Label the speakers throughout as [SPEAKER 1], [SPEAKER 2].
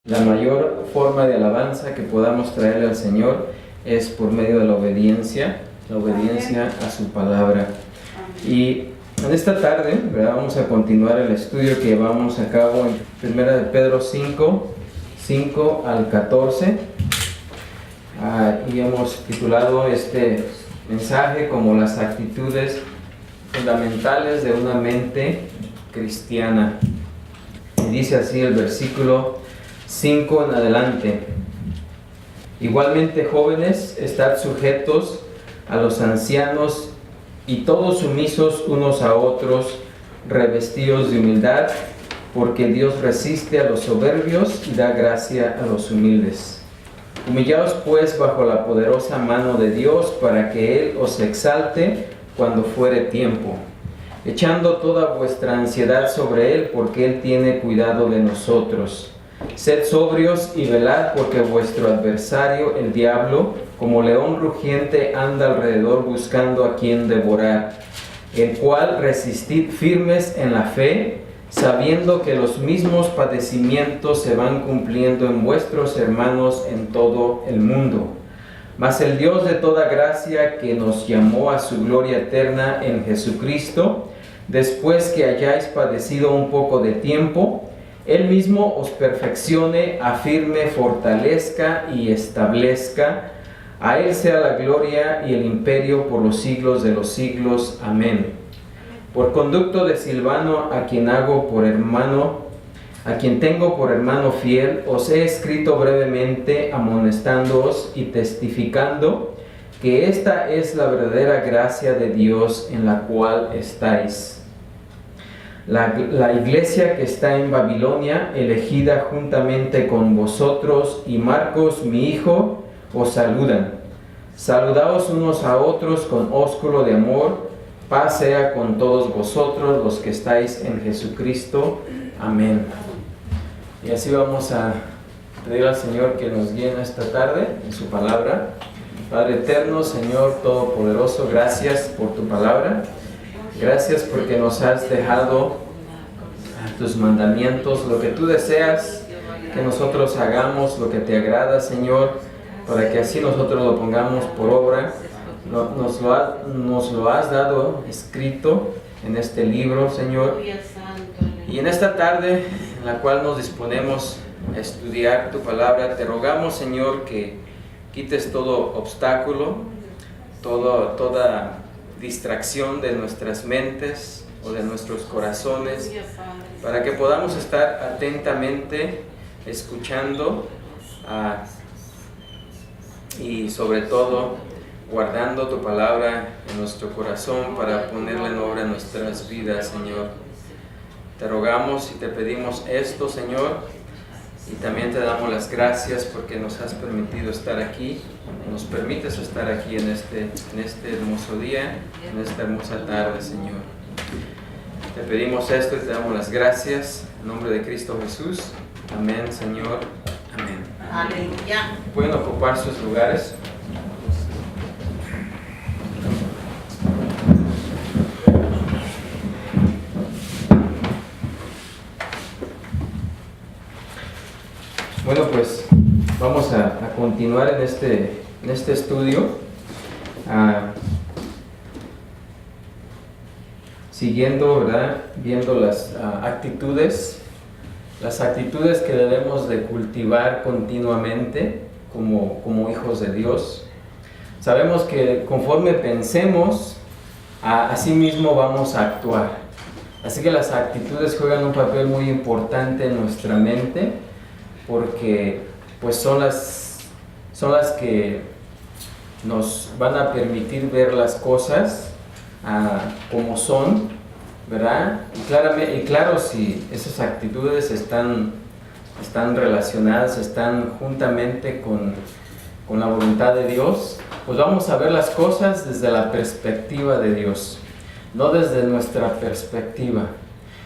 [SPEAKER 1] La mayor forma de alabanza que podamos traerle al Señor es por medio de la obediencia a su palabra. Y en esta tarde, ¿verdad?, vamos a continuar el estudio que llevamos a cabo en 1 de Pedro 5 al 14. Y hemos titulado este mensaje como las actitudes fundamentales de una mente cristiana. Y dice así el versículo 5 en adelante: igualmente, jóvenes, estad sujetos a los ancianos y todos sumisos unos a otros, revestidos de humildad, porque Dios resiste a los soberbios y da gracia a los humildes. Humillaos pues bajo la poderosa mano de Dios, para que Él os exalte cuando fuere tiempo, echando toda vuestra ansiedad sobre Él, porque Él tiene cuidado de nosotros. Sed sobrios y velad, porque vuestro adversario, el diablo, como león rugiente, anda alrededor buscando a quien devorar, el cual resistid firmes en la fe, sabiendo que los mismos padecimientos se van cumpliendo en vuestros hermanos en todo el mundo. Mas el Dios de toda gracia, que nos llamó a su gloria eterna en Jesucristo, después que hayáis padecido un poco de tiempo, Él mismo os perfeccione, afirme, fortalezca y establezca. A Él sea la gloria y el imperio por los siglos de los siglos. Amén. Por conducto de Silvano, a quien tengo por hermano fiel, os he escrito brevemente, amonestándoos y testificando que esta es la verdadera gracia de Dios en la cual estáis. La iglesia que está en Babilonia, elegida juntamente con vosotros, y Marcos, mi hijo, os saludan. Saludaos unos a otros con ósculo de amor. Paz sea con todos vosotros los que estáis en Jesucristo. Amén. Y así vamos a pedir al Señor que nos guíe en esta tarde en su palabra. Padre eterno, Señor todopoderoso, gracias por tu palabra. Gracias porque nos has dejado tus mandamientos, lo que tú deseas que nosotros hagamos, lo que te agrada, Señor, para que así nosotros lo pongamos por obra. Nos lo has dado escrito en este libro, Señor. Y en esta tarde, en la cual nos disponemos a estudiar tu palabra, te rogamos, Señor, que quites todo obstáculo, toda distracción de nuestras mentes o de nuestros corazones, para que podamos estar atentamente escuchando y sobre todo guardando tu palabra en nuestro corazón para ponerla en obra en nuestras vidas, Señor. Te rogamos y te pedimos esto, Señor, y también te damos las gracias porque nos has permitido estar aquí, nos permites estar aquí en este hermoso día, en esta hermosa tarde, Señor. Te pedimos esto y te damos las gracias en nombre de Cristo Jesús. Amén, Señor. Amén.
[SPEAKER 2] Aleluya.
[SPEAKER 1] Pueden ocupar sus lugares. Bueno, pues vamos a continuar en este estudio, siguiendo, ¿verdad?, viendo las actitudes que debemos de cultivar continuamente como hijos de Dios. Sabemos que conforme pensemos, así mismo vamos a actuar. Así que las actitudes juegan un papel muy importante en nuestra mente, porque pues son las que nos van a permitir ver las cosas como son, ¿verdad? Y claro, si esas actitudes están relacionadas, están juntamente con la voluntad de Dios, pues vamos a ver las cosas desde la perspectiva de Dios, no desde nuestra perspectiva.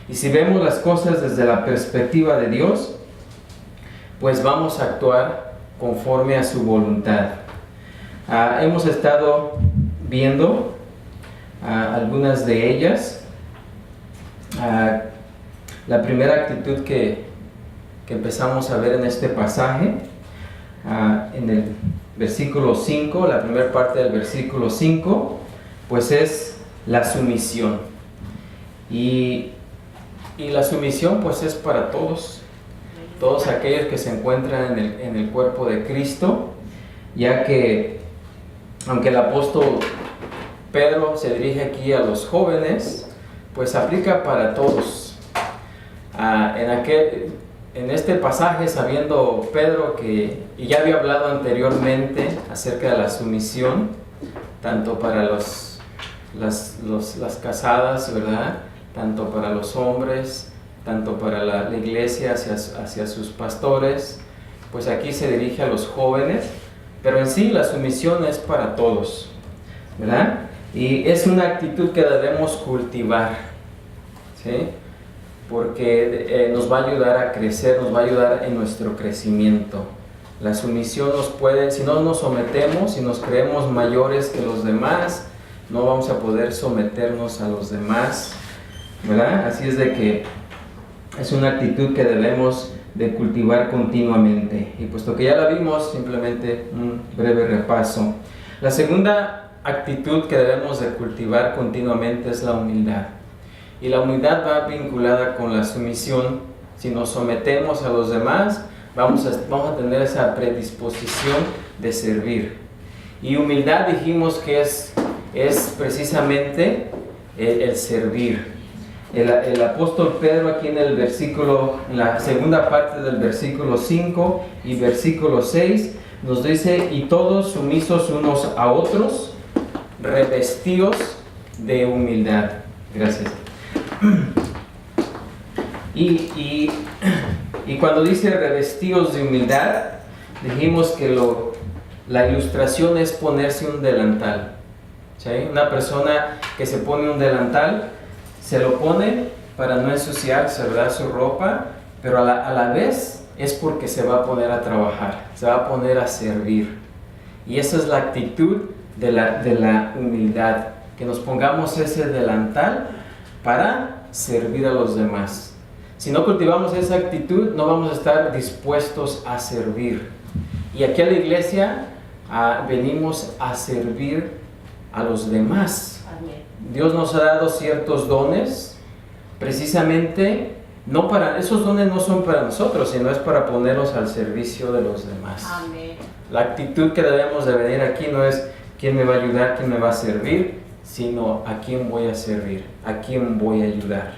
[SPEAKER 1] Y si vemos las cosas desde la perspectiva de Dios, pues vamos a actuar conforme a su voluntad. Hemos estado viendo algunas de ellas. La primera actitud que que empezamos a ver en este pasaje, en el versículo 5, la primera parte del versículo 5, pues es la sumisión. Y la sumisión pues es para todos aquellos que se encuentran en el cuerpo de Cristo, ya que aunque el apóstol Pedro se dirige aquí a los jóvenes, pues aplica para todos. En este pasaje, sabiendo Pedro y ya había hablado anteriormente acerca de la sumisión, tanto para las casadas, ¿verdad?, tanto para los hombres, tanto para la iglesia hacia sus pastores, pues aquí se dirige a los jóvenes, pero en sí la sumisión es para todos, ¿verdad? Y es una actitud que debemos cultivar, ¿sí? Porque nos va a ayudar a crecer, nos va a ayudar en nuestro crecimiento. La sumisión nos puede, si no nos sometemos, si nos creemos mayores que los demás, no vamos a poder someternos a los demás, ¿verdad? Así es de que es una actitud que debemos de cultivar continuamente. Y puesto que ya la vimos, simplemente un breve repaso. La segunda actitud que debemos de cultivar continuamente es la humildad. Y la humildad va vinculada con la sumisión. Si nos sometemos a los demás, vamos a tener esa predisposición de servir. Y humildad dijimos que es precisamente el servir. El apóstol Pedro aquí en la segunda parte del versículo 5 y versículo 6 nos dice: y todos sumisos unos a otros, revestidos de humildad. Gracias. Y cuando dice revestidos de humildad, dijimos que la ilustración es ponerse un delantal, ¿sí? Una persona que se pone un delantal se lo pone para no ensuciarse, ¿verdad?, su ropa, pero a la vez es porque se va a poner a trabajar, se va a poner a servir. Y esa es la actitud de la humildad, que nos pongamos ese delantal para servir a los demás. Si no cultivamos esa actitud, no vamos a estar dispuestos a servir. Y aquí a la iglesia venimos a servir a los demás. Dios nos ha dado ciertos dones, precisamente, esos dones no son para nosotros, sino es para ponerlos al servicio de los demás. Amén. La actitud que debemos de venir aquí no es quién me va a ayudar, quién me va a servir, sino a quién voy a servir, a quién voy a ayudar.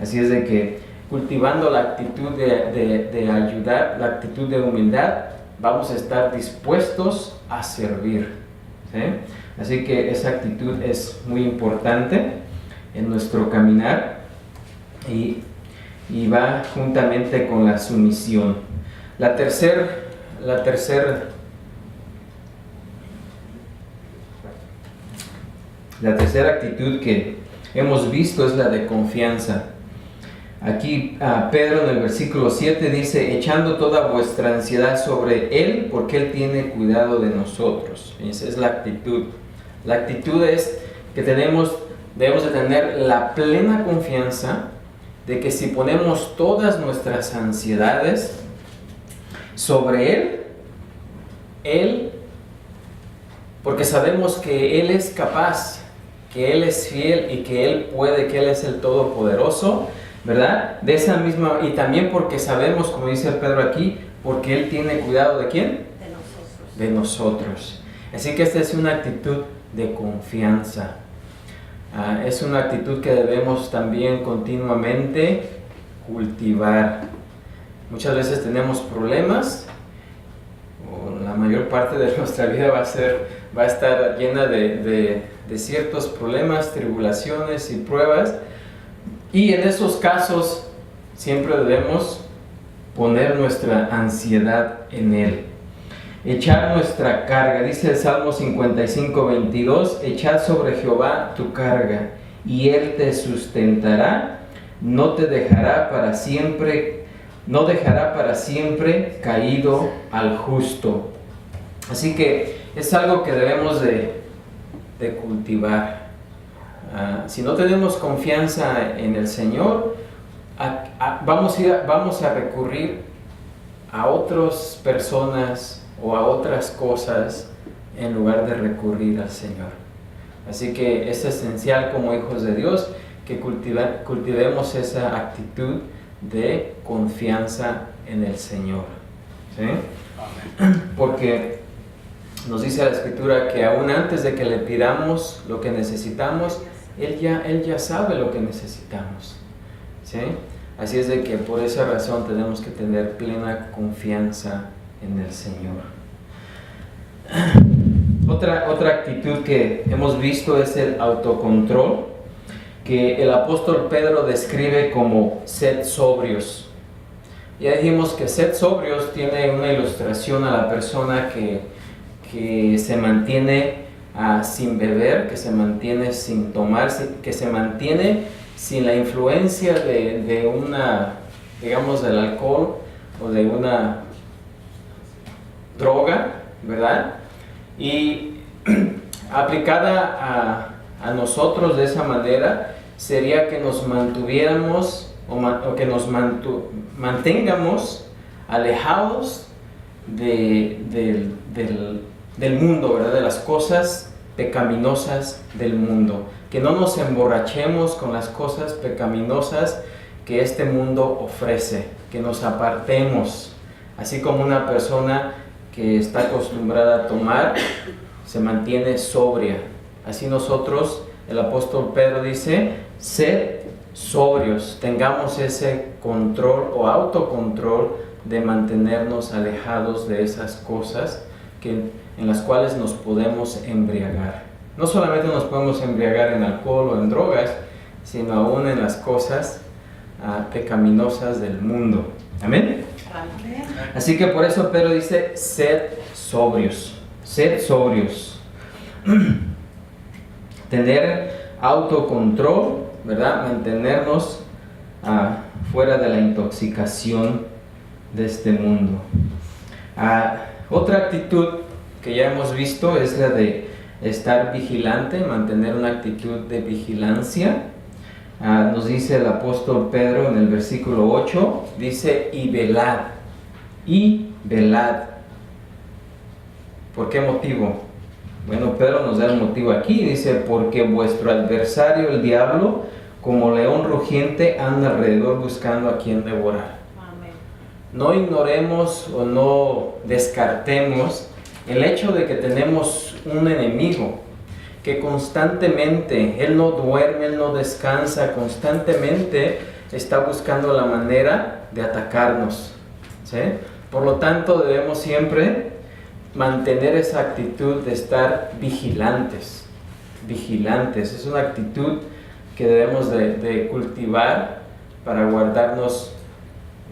[SPEAKER 1] Así es de que cultivando la actitud de ayudar, la actitud de humildad, vamos a estar dispuestos a servir, ¿sí? Así que esa actitud es muy importante en nuestro caminar y va juntamente con la sumisión. La tercera actitud que hemos visto es la de confianza. Aquí Pedro en el versículo 7 dice: echando toda vuestra ansiedad sobre Él, porque Él tiene cuidado de nosotros. Esa es la actitud. La actitud es que debemos de tener la plena confianza de que si ponemos todas nuestras ansiedades sobre Él, porque sabemos que Él es capaz, que Él es fiel y que Él puede, que Él es el Todopoderoso, ¿verdad? De esa misma, y también porque sabemos, como dice Pedro aquí, porque Él tiene cuidado ¿de quién? De nosotros. Así que esta es una actitud de confianza. Es una actitud que debemos también continuamente cultivar. Muchas veces tenemos problemas, o la mayor parte de nuestra vida va a estar llena de ciertos problemas, tribulaciones y pruebas, y en esos casos siempre debemos poner nuestra ansiedad en Él. Echar nuestra carga, dice el Salmo 55:22, echad sobre Jehová tu carga, y Él te sustentará, no dejará para siempre caído al justo. Así que es algo que debemos de cultivar. Si no tenemos confianza en el Señor, vamos a recurrir a otras personas o a otras cosas en lugar de recurrir al Señor. Así que es esencial como hijos de Dios que cultivemos esa actitud de confianza en el Señor. ¿Sí? Porque nos dice la Escritura que aún antes de que le pidamos lo que necesitamos, Él ya sabe lo que necesitamos. ¿Sí? Así es de que por esa razón tenemos que tener plena confianza en el Señor. Otra actitud que hemos visto es el autocontrol, que el apóstol Pedro describe como sed sobrios. Ya dijimos que sed sobrios tiene una ilustración a la persona que se mantiene sin beber, que se mantiene sin tomar, que se mantiene sin la influencia de una, digamos, del alcohol o de una droga, ¿verdad? Y aplicada a nosotros de esa manera sería que nos mantuviéramos o que nos mantengamos alejados del mundo, ¿verdad? De las cosas pecaminosas del mundo, que no nos emborrachemos con las cosas pecaminosas que este mundo ofrece, que nos apartemos, así como una persona que está acostumbrada a tomar se mantiene sobria. Así nosotros, el apóstol Pedro dice, sed sobrios, tengamos ese control o autocontrol de mantenernos alejados de esas cosas en las cuales nos podemos embriagar. No solamente nos podemos embriagar en alcohol o en drogas, sino aún en las cosas pecaminosas del mundo. Amén. Amén. Así que por eso Pedro dice, sed sobrios, sed sobrios. Tener autocontrol, ¿verdad? Mantenernos fuera de la intoxicación de este mundo. Otra actitud que ya hemos visto es la de estar vigilante, mantener una actitud de vigilancia. Nos dice el apóstol Pedro en el versículo 8, dice, y velad. ¿Por qué motivo? Bueno, Pedro nos da el motivo aquí, dice, porque vuestro adversario, el diablo, como león rugiente, anda alrededor buscando a quien devorar. Amén. No ignoremos o no descartemos el hecho de que tenemos un enemigo que constantemente, él no duerme, él no descansa, constantemente está buscando la manera de atacarnos, ¿sí? Por lo tanto, debemos siempre mantener esa actitud de estar vigilantes. Es una actitud que debemos de cultivar para guardarnos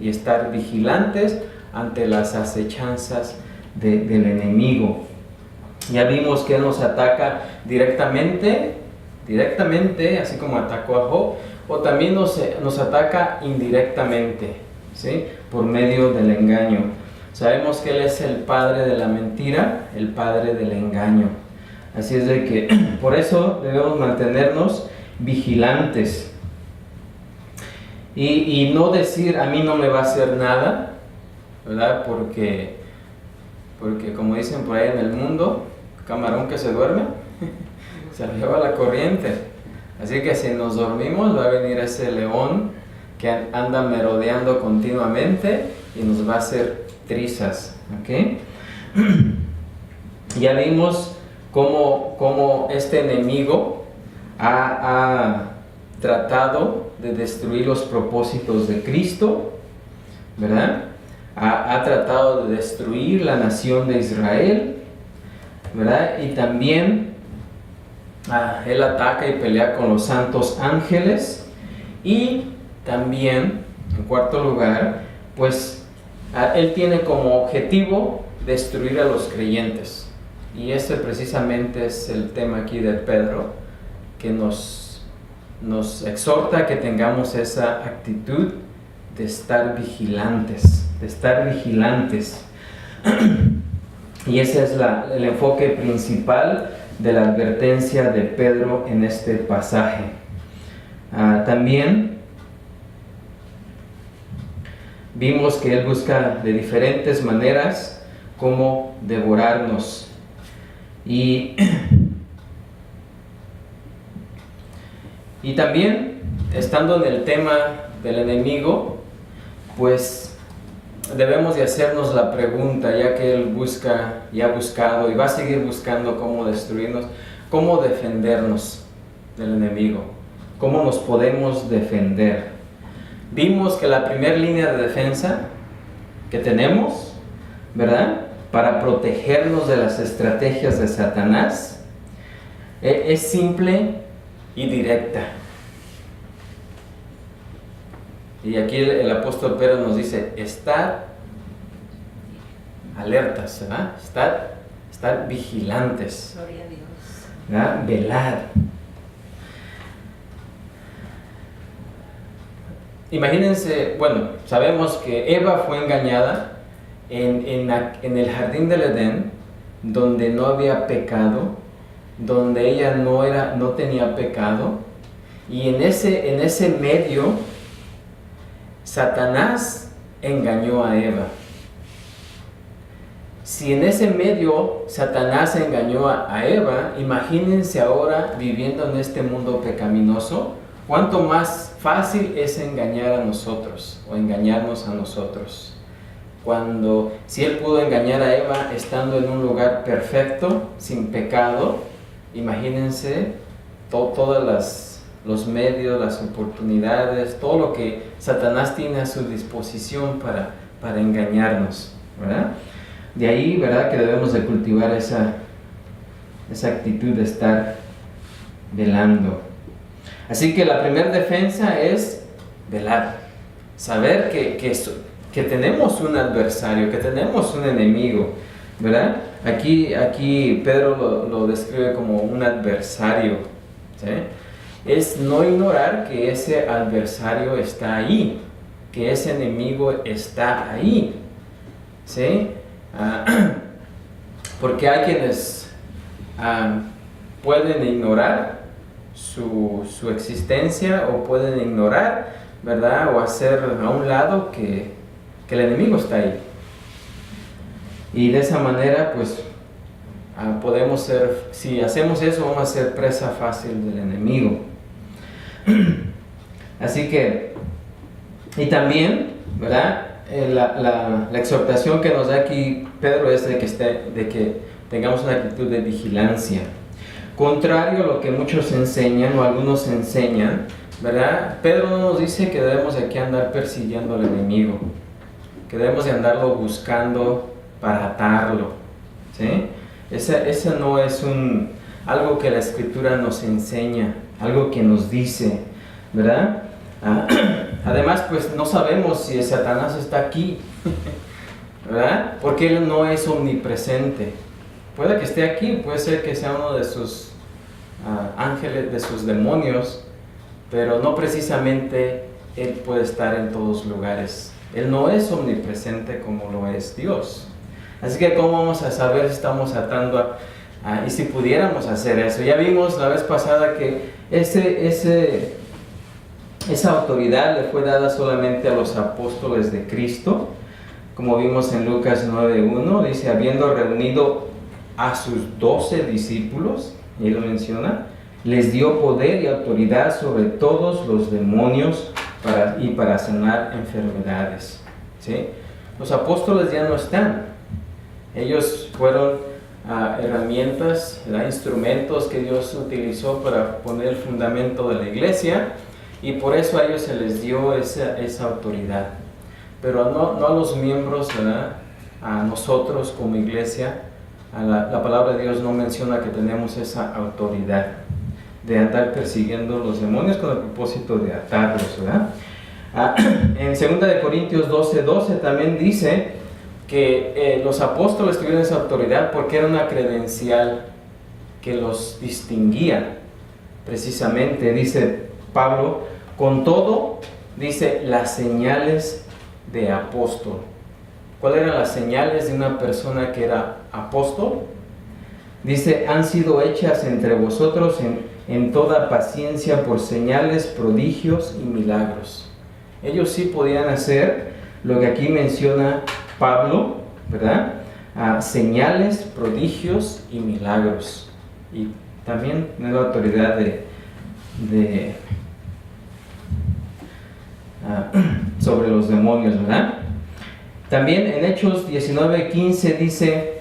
[SPEAKER 1] y estar vigilantes ante las acechanzas del enemigo. Ya vimos que nos ataca directamente, así como atacó a Job, o también nos ataca indirectamente, ¿sí? Por medio del engaño. Sabemos que Él es el padre de la mentira, el padre del engaño. Así es de que por eso debemos mantenernos vigilantes. Y no decir, a mí no me va a hacer nada, ¿verdad? Porque como dicen por ahí en el mundo, camarón que se duerme, se lo lleva la corriente. Así que si nos dormimos, va a venir ese león que anda merodeando continuamente y nos va a hacer trizas, ¿ok? Ya vimos cómo este enemigo ha tratado de destruir los propósitos de Cristo, ¿verdad? Ha tratado de destruir la nación de Israel, ¿verdad? Y también él ataca y pelea con los santos ángeles. Y también, en cuarto lugar, pues él tiene como objetivo destruir a los creyentes. Y ese precisamente es el tema aquí de Pedro, que nos exhorta que tengamos esa actitud de estar vigilantes. Y ese es el enfoque principal de la advertencia de Pedro en este pasaje. También vimos que él busca de diferentes maneras cómo devorarnos. Y también, estando en el tema del enemigo, pues debemos de hacernos la pregunta, ya que él busca y ha buscado y va a seguir buscando cómo destruirnos, cómo defendernos del enemigo, cómo nos podemos defender. Vimos que la primera línea de defensa que tenemos, ¿verdad?, para protegernos de las estrategias de Satanás, es simple y directa. Y aquí el apóstol Pedro nos dice, estad alertas, ¿verdad? Estad vigilantes.
[SPEAKER 2] Gloria a Dios.
[SPEAKER 1] ¿Verdad? Velad. Imagínense, bueno, sabemos que Eva fue engañada en el jardín del Edén, donde no había pecado, donde ella no tenía pecado, y en ese medio Satanás engañó a Eva. Si en ese medio Satanás engañó a Eva, imagínense ahora viviendo en este mundo pecaminoso, cuánto más fácil es engañar a nosotros o engañarnos a nosotros. Si él pudo engañar a Eva estando en un lugar perfecto, sin pecado, imagínense todos los medios, las oportunidades, todo lo que Satanás tiene a su disposición para engañarnos, ¿verdad? De ahí, ¿verdad?, que debemos de cultivar esa actitud de estar velando. Así que la primera defensa es velar, saber que tenemos un adversario, que tenemos un enemigo, ¿verdad? Aquí Pedro lo describe como un adversario, ¿sí? Es no ignorar que ese adversario está ahí, que ese enemigo está ahí, ¿sí? Porque hay quienes pueden ignorar su existencia, o pueden ignorar, ¿verdad?, o hacer a un lado que el enemigo está ahí. Y de esa manera, pues, podemos ser, si hacemos eso, vamos a ser presa fácil del enemigo. Así que, y también, ¿verdad?, la exhortación que nos da aquí Pedro es de que tengamos una actitud de vigilancia. Contrario a lo que muchos enseñan o algunos enseñan, ¿verdad?, Pedro no nos dice que debemos de aquí andar persiguiendo al enemigo, que debemos de andarlo buscando para atarlo, ¿sí? Ese no es algo que la Escritura nos enseña, algo que nos dice, ¿verdad? Además, pues no sabemos si Satanás está aquí, ¿verdad? Porque él no es omnipresente. Puede que esté aquí, puede ser que sea uno de sus ángeles, de sus demonios, pero no precisamente él puede estar en todos lugares. Él no es omnipresente como lo es Dios. Así que ¿cómo vamos a saber si estamos atando y si pudiéramos hacer eso? Ya vimos la vez pasada que esa autoridad le fue dada solamente a los apóstoles de Cristo, como vimos en Lucas 9:1, dice, habiendo reunido a sus 12 discípulos, y lo menciona, les dio poder y autoridad sobre todos los demonios para sanar enfermedades, ¿sí? Los apóstoles ya no están. Ellos fueron herramientas, instrumentos que Dios utilizó para poner el fundamento de la iglesia, y por eso a ellos se les dio esa autoridad. Pero no a los miembros, ¿verdad?, a nosotros como iglesia. La palabra de Dios no menciona que tenemos esa autoridad de andar persiguiendo los demonios con el propósito de atarlos, ¿verdad? En 2 Corintios 12:12 también dice que los apóstoles tuvieron esa autoridad porque era una credencial que los distinguía. Precisamente, dice Pablo, con todo, dice, las señales de apóstol. ¿Cuáles eran las señales de una persona que era apóstol? Dice, han sido hechas entre vosotros en toda paciencia por señales, prodigios y milagros. Ellos sí podían hacer, lo que aquí menciona Pablo, ¿verdad? Señales, prodigios y milagros. Y también tiene la autoridad sobre los demonios, ¿verdad? También en Hechos 19:15 dice,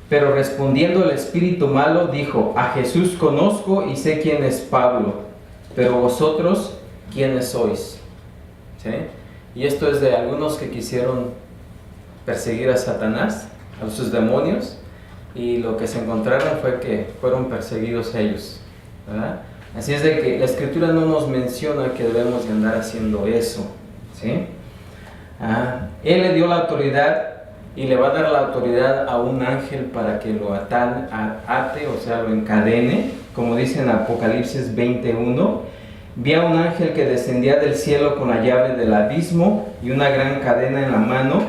[SPEAKER 1] pero respondiendo el espíritu malo dijo, a Jesús conozco y sé quién es Pablo, pero vosotros, ¿quiénes sois? ¿Sí? Y esto es de algunos que quisieron perseguir a Satanás, a sus demonios, y lo que se encontraron fue que fueron perseguidos ellos, ¿verdad? Así es de que la Escritura no nos menciona que debemos de andar haciendo eso, ¿sí? Él le dio la autoridad y le va a dar la autoridad a un ángel para que lo ate, o sea, lo encadene, como dice en Apocalipsis 21. Vi a un ángel que descendía del cielo con la llave del abismo y una gran cadena en la mano,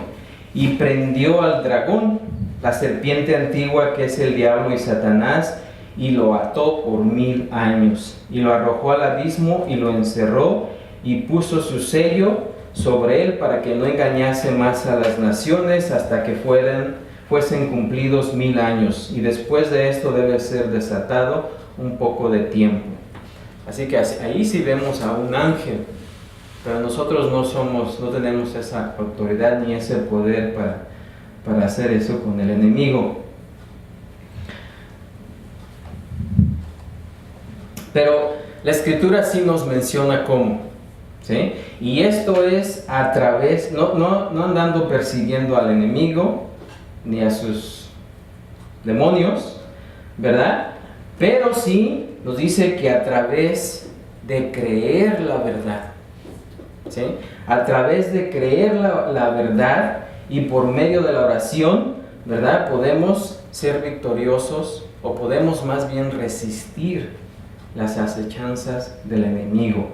[SPEAKER 1] y prendió al dragón, la serpiente antigua que es el diablo y Satanás, y lo ató por 1000 años, y lo arrojó al abismo y lo encerró, y puso su sello sobre él para que no engañase más a las naciones hasta que fuesen cumplidos 1000 años, y después de esto debe ser desatado un poco de tiempo. Así que ahí sí vemos a un ángel, pero nosotros no tenemos esa autoridad ni ese poder para hacer eso con el enemigo. Pero la Escritura sí nos menciona cómo, ¿sí? Y esto es a través, no andando persiguiendo al enemigo ni a sus demonios, ¿verdad? Pero sí nos dice que a través de creer la verdad, ¿sí? A través de creer la verdad y por medio de la oración, ¿verdad? Podemos ser victoriosos, o podemos más bien resistir las acechanzas del enemigo.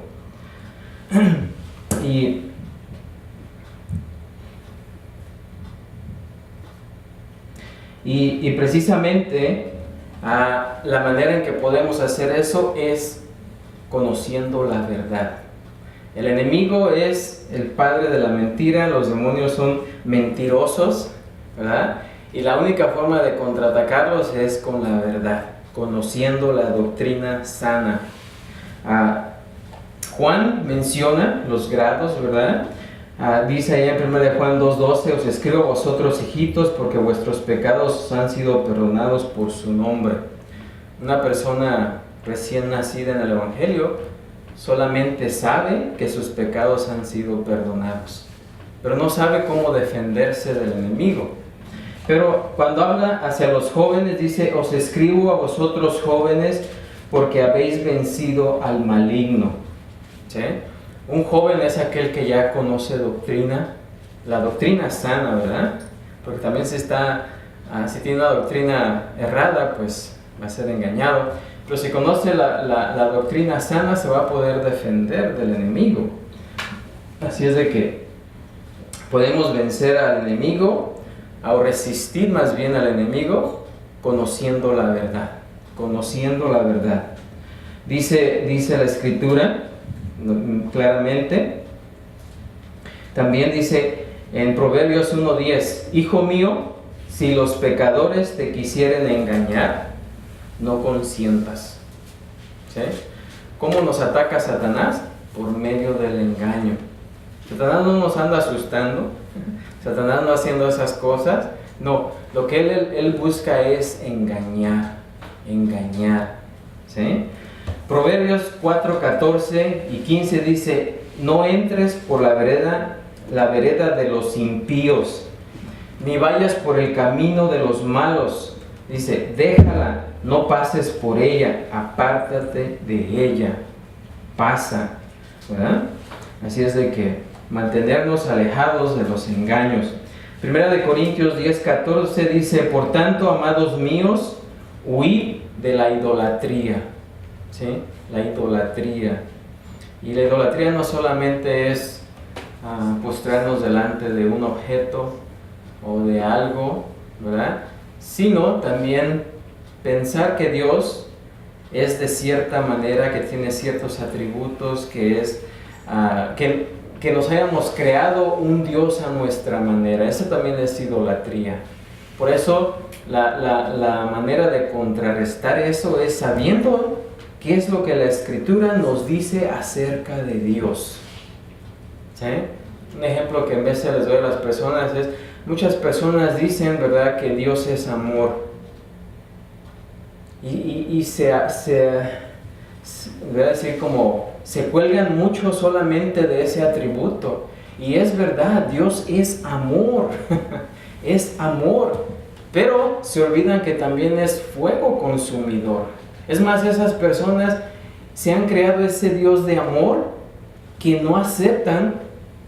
[SPEAKER 1] Y precisamente la manera en que podemos hacer eso es conociendo la verdad. El enemigo es el padre de la mentira, los demonios son mentirosos, ¿verdad? Y la única forma de contraatacarlos es con la verdad, conociendo la doctrina sana. Juan menciona los grados, ¿verdad? Dice allá en 1 Juan 2:12, os escribo a vosotros, hijitos, porque vuestros pecados han sido perdonados por su nombre. Una persona recién nacida en el Evangelio solamente sabe que sus pecados han sido perdonados, pero no sabe cómo defenderse del enemigo. Pero cuando habla hacia los jóvenes, dice, os escribo a vosotros jóvenes, porque habéis vencido al maligno, ¿sí? Un joven es aquel que ya conoce doctrina, la doctrina sana, ¿verdad? Porque también si tiene una doctrina errada, pues va a ser engañado. Pero si conoce la doctrina sana, se va a poder defender del enemigo. Así es de que podemos vencer al enemigo, o resistir más bien al enemigo, conociendo la verdad. Conociendo la verdad. Dice la Escritura claramente, también dice en Proverbios 1:10, hijo mío, si los pecadores te quisieren engañar, no consientas. ¿Sí? ¿Cómo nos ataca Satanás? Por medio del engaño. Satanás no nos anda asustando, Satanás no haciendo esas cosas, no, lo que él busca es engañar, ¿sí? Proverbios 4:14 y 15 dice, no entres por la vereda de los impíos, ni vayas por el camino de los malos. Dice, déjala, no pases por ella, apártate de ella, pasa, ¿verdad? Así es de que mantenernos alejados de los engaños. Primera de Corintios 10:14 dice, por tanto, amados míos, huid de la idolatría. ¿Sí? La idolatría. Y la idolatría no solamente es postrarnos delante de un objeto o de algo, ¿verdad? Sino también pensar que Dios es de cierta manera, que tiene ciertos atributos, que es que nos hayamos creado un Dios a nuestra manera. Eso también es idolatría. Por eso la manera de contrarrestar eso es sabiendo qué es lo que la Escritura nos dice acerca de Dios. ¿Sí? Un ejemplo que en vez les doy a las personas es, muchas personas dicen, ¿verdad?, que Dios es amor. Y voy a decir como, se cuelgan mucho solamente de ese atributo. Y es verdad, Dios es amor, es amor. Pero se olvidan que también es fuego consumidor. Es más, esas personas se han creado ese Dios de amor que no aceptan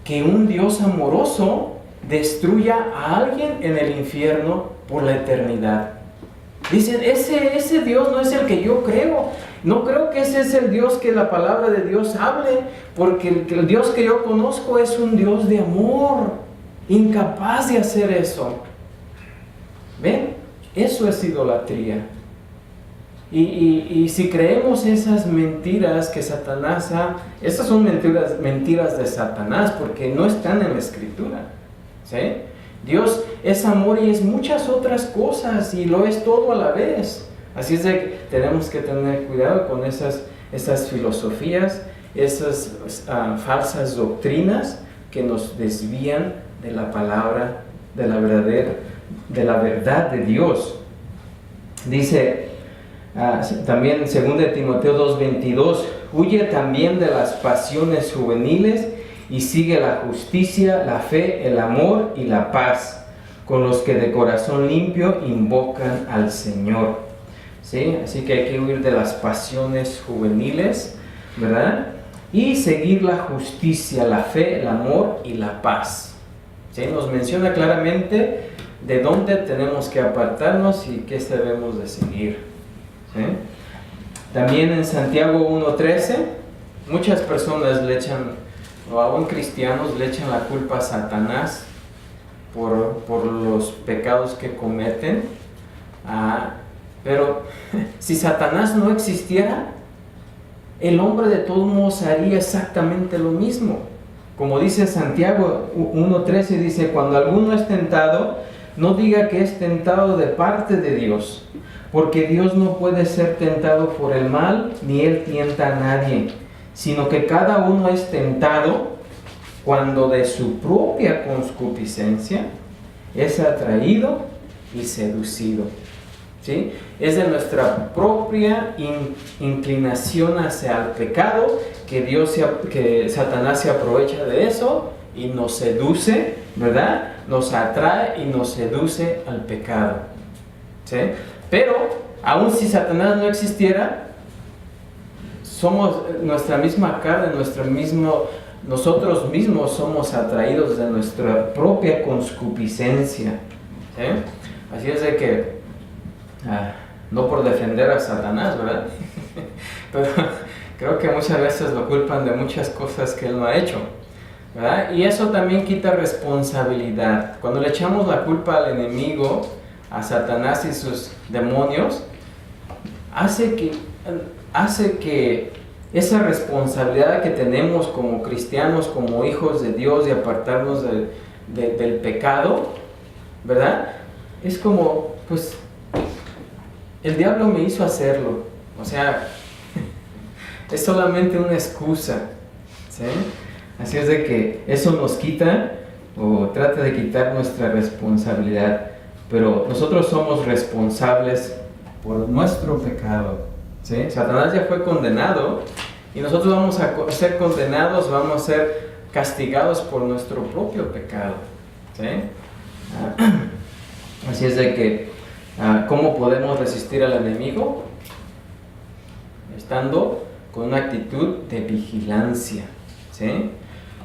[SPEAKER 1] que un Dios amoroso destruya a alguien en el infierno por la eternidad. Dicen, ese Dios no es el que yo creo. No creo que ese es el Dios que la palabra de Dios hable, porque el Dios que yo conozco es un Dios de amor, incapaz de hacer eso. ¿Ven? Eso es idolatría. Y si creemos esas mentiras que Satanás estas son mentiras de Satanás, porque no están en la Escritura. ¿Sí? Dios es amor y es muchas otras cosas, y lo es todo a la vez. Así es de que tenemos que tener cuidado con esas filosofías, esas falsas doctrinas que nos desvían de la palabra, de la verdad de Dios. Dice también en 2 Timoteo 2:22, huye también de las pasiones juveniles y sigue la justicia, la fe, el amor y la paz, con los que de corazón limpio invocan al Señor. ¿Sí? Así que hay que huir de las pasiones juveniles, ¿verdad? Y seguir la justicia, la fe, el amor y la paz. ¿Sí? Nos menciona claramente de dónde tenemos que apartarnos y qué debemos de seguir. ¿Sí? También en Santiago 1:13, muchas personas le echan, o aún cristianos le echan la culpa a Satanás por los pecados que cometen. Pero si Satanás no existiera, el hombre de todos modos haría exactamente lo mismo. Como dice Santiago 1:13, dice, cuando alguno es tentado, no diga que es tentado de parte de Dios, porque Dios no puede ser tentado por el mal, ni Él tienta a nadie, sino que cada uno es tentado cuando de su propia concupiscencia es atraído y seducido. ¿Sí? Es de nuestra propia inclinación hacia el pecado que Satanás se aprovecha de eso y nos seduce, ¿verdad? Nos atrae y nos seduce al pecado. ¿Sí? Pero, aun si Satanás no existiera, somos nuestra misma carne, nosotros mismos somos atraídos de nuestra propia concupiscencia. ¿Sí? Así es de que no por defender a Satanás, ¿verdad? Pero creo que muchas veces lo culpan de muchas cosas que él no ha hecho, ¿verdad? Y eso también quita responsabilidad. Cuando le echamos la culpa al enemigo, a Satanás y sus demonios, hace que esa responsabilidad que tenemos como cristianos, como hijos de Dios, de apartarnos del pecado, ¿verdad? Es como, pues, el diablo me hizo hacerlo. O sea, es solamente una excusa. ¿Sí? Así es de que eso nos quita o trata de quitar nuestra responsabilidad. Pero nosotros somos responsables por nuestro pecado. ¿Sí? Satanás ya fue condenado y nosotros vamos a ser condenados, vamos a ser castigados por nuestro propio pecado. ¿Sí? Así es de que ¿cómo podemos resistir al enemigo? Estando con una actitud de vigilancia, ¿sí?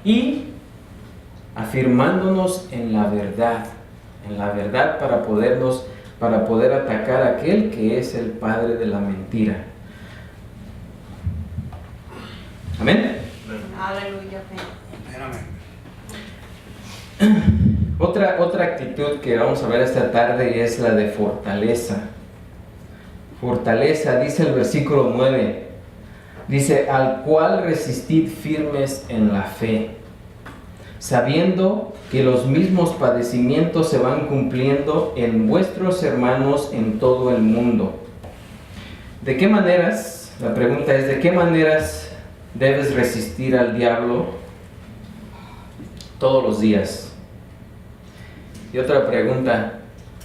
[SPEAKER 1] Y afirmándonos en la verdad para poder atacar a aquel que es el padre de la mentira. Amén.
[SPEAKER 2] Aleluya.
[SPEAKER 1] Otra actitud que vamos a ver esta tarde es la de fortaleza. Fortaleza, dice el versículo 9. Dice, al cual resistid firmes en la fe, sabiendo que los mismos padecimientos se van cumpliendo en vuestros hermanos en todo el mundo. ¿De qué maneras? La pregunta es, ¿de qué maneras debes resistir al diablo todos los días? Y otra pregunta,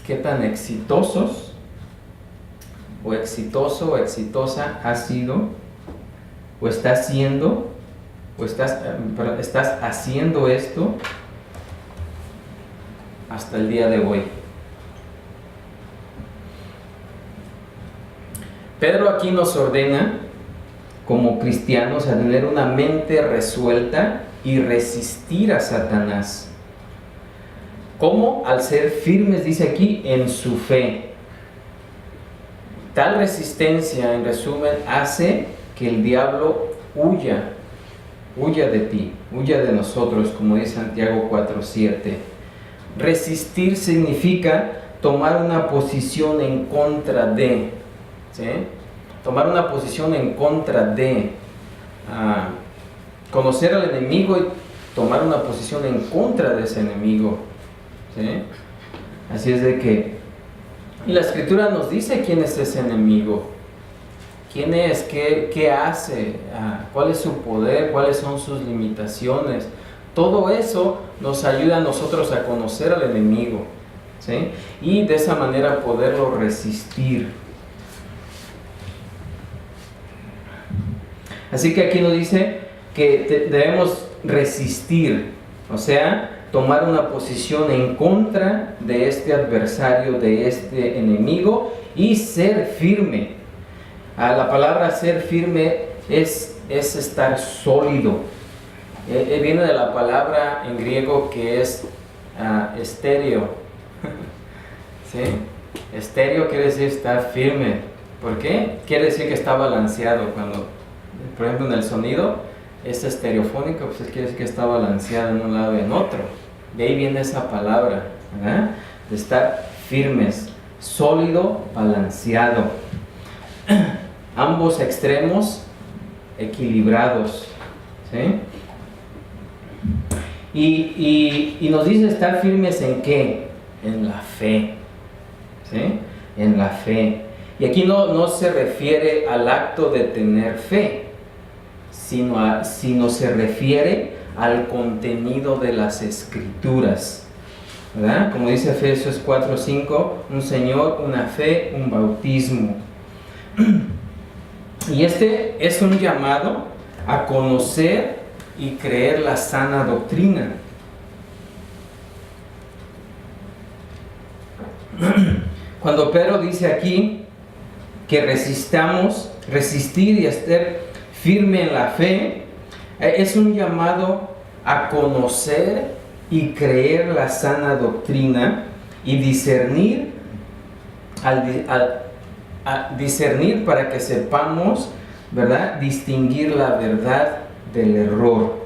[SPEAKER 1] ¿qué tan exitosos o exitoso o exitosa has sido o estás siendo o estás haciendo esto hasta el día de hoy? Pedro aquí nos ordena como cristianos a tener una mente resuelta y resistir a Satanás. ¿Cómo? Al ser firmes, dice aquí, en su fe. Tal resistencia, en resumen, hace que el diablo huya de ti, huya de nosotros, como dice Santiago 4:7. Resistir significa tomar una posición en contra de, ¿sí? Tomar una posición en contra de, conocer al enemigo y tomar una posición en contra de ese enemigo, ¿sí? Así es de que, y la Escritura nos dice quién es ese enemigo, quién es, qué hace, cuál es su poder, cuáles son sus limitaciones. Todo eso nos ayuda a nosotros a conocer al enemigo, ¿sí? Y de esa manera poderlo resistir. Así que aquí nos dice que debemos resistir, o sea, tomar una posición en contra de este adversario, de este enemigo, y ser firme. La palabra ser firme es estar sólido. Viene de la palabra en griego que es estéreo. ¿Sí? Estéreo quiere decir estar firme. ¿Por qué? Quiere decir que está balanceado. Cuando, por ejemplo, en el sonido es estereofónico, pues quiere decir que está balanceado en un lado y en otro. De ahí viene esa palabra, ¿verdad? De estar firmes, sólido, balanceado. Ambos extremos equilibrados, ¿sí? Y nos dice estar firmes ¿en qué? En la fe, ¿sí? En la fe. Y aquí no se refiere al acto de tener fe, sino se refiere al contenido de las Escrituras, ¿verdad? Como dice Efesios 4:5, un Señor, una fe, un bautismo. Y este es un llamado a conocer y creer la sana doctrina. Cuando Pedro dice aquí que resistir y estar firme en la fe, es un llamado a conocer y creer la sana doctrina y discernir a discernir para que sepamos, ¿verdad?, distinguir la verdad del error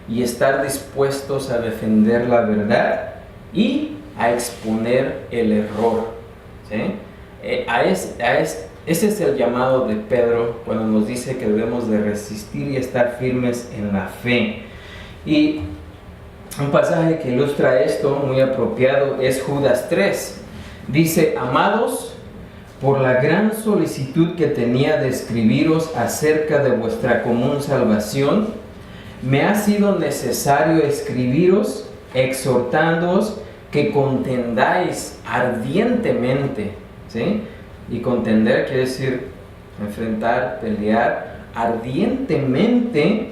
[SPEAKER 1] y estar dispuestos a defender la verdad y a exponer el error, ¿sí? Ese es el llamado de Pedro cuando nos dice que debemos de resistir y estar firmes en la fe. Y un pasaje que ilustra esto muy apropiado es Judas 3. Dice: amados, por la gran solicitud que tenía de escribiros acerca de vuestra común salvación, me ha sido necesario escribiros exhortándoos que contendáis ardientemente, ¿sí? Y contender quiere decir enfrentar, pelear ardientemente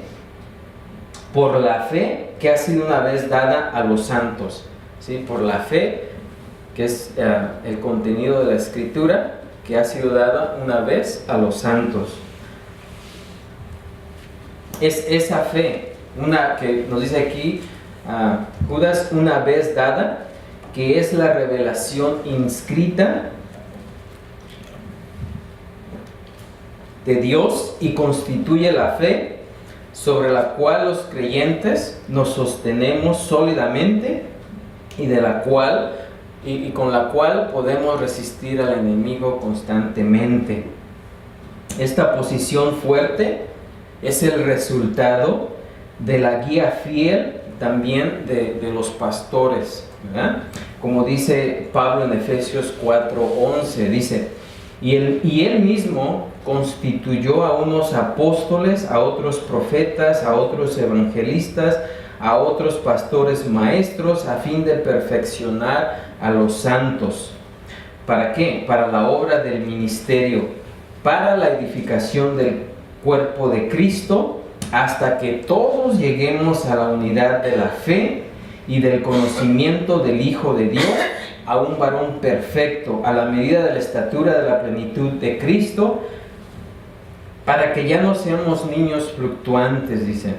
[SPEAKER 1] por la fe que ha sido una vez dada a los santos, ¿sí? Por la fe que es el contenido de la Escritura que ha sido dada una vez a los santos. Es esa fe, una que nos dice aquí Judas, una vez dada, que es la revelación inscrita de Dios y constituye la fe sobre la cual los creyentes nos sostenemos sólidamente y de la cual y con la cual podemos resistir al enemigo constantemente. Esta posición fuerte es el resultado de la guía fiel también de los pastores, ¿verdad? Como dice Pablo en Efesios 4:11, dice, y él mismo constituyó a unos apóstoles, a otros profetas, a otros evangelistas, a otros pastores maestros, a fin de perfeccionar a los santos. ¿Para qué? Para la obra del ministerio, para la edificación del cuerpo de Cristo, hasta que todos lleguemos a la unidad de la fe y del conocimiento del Hijo de Dios, a un varón perfecto, a la medida de la estatura de la plenitud de Cristo, para que ya no seamos niños fluctuantes, dice,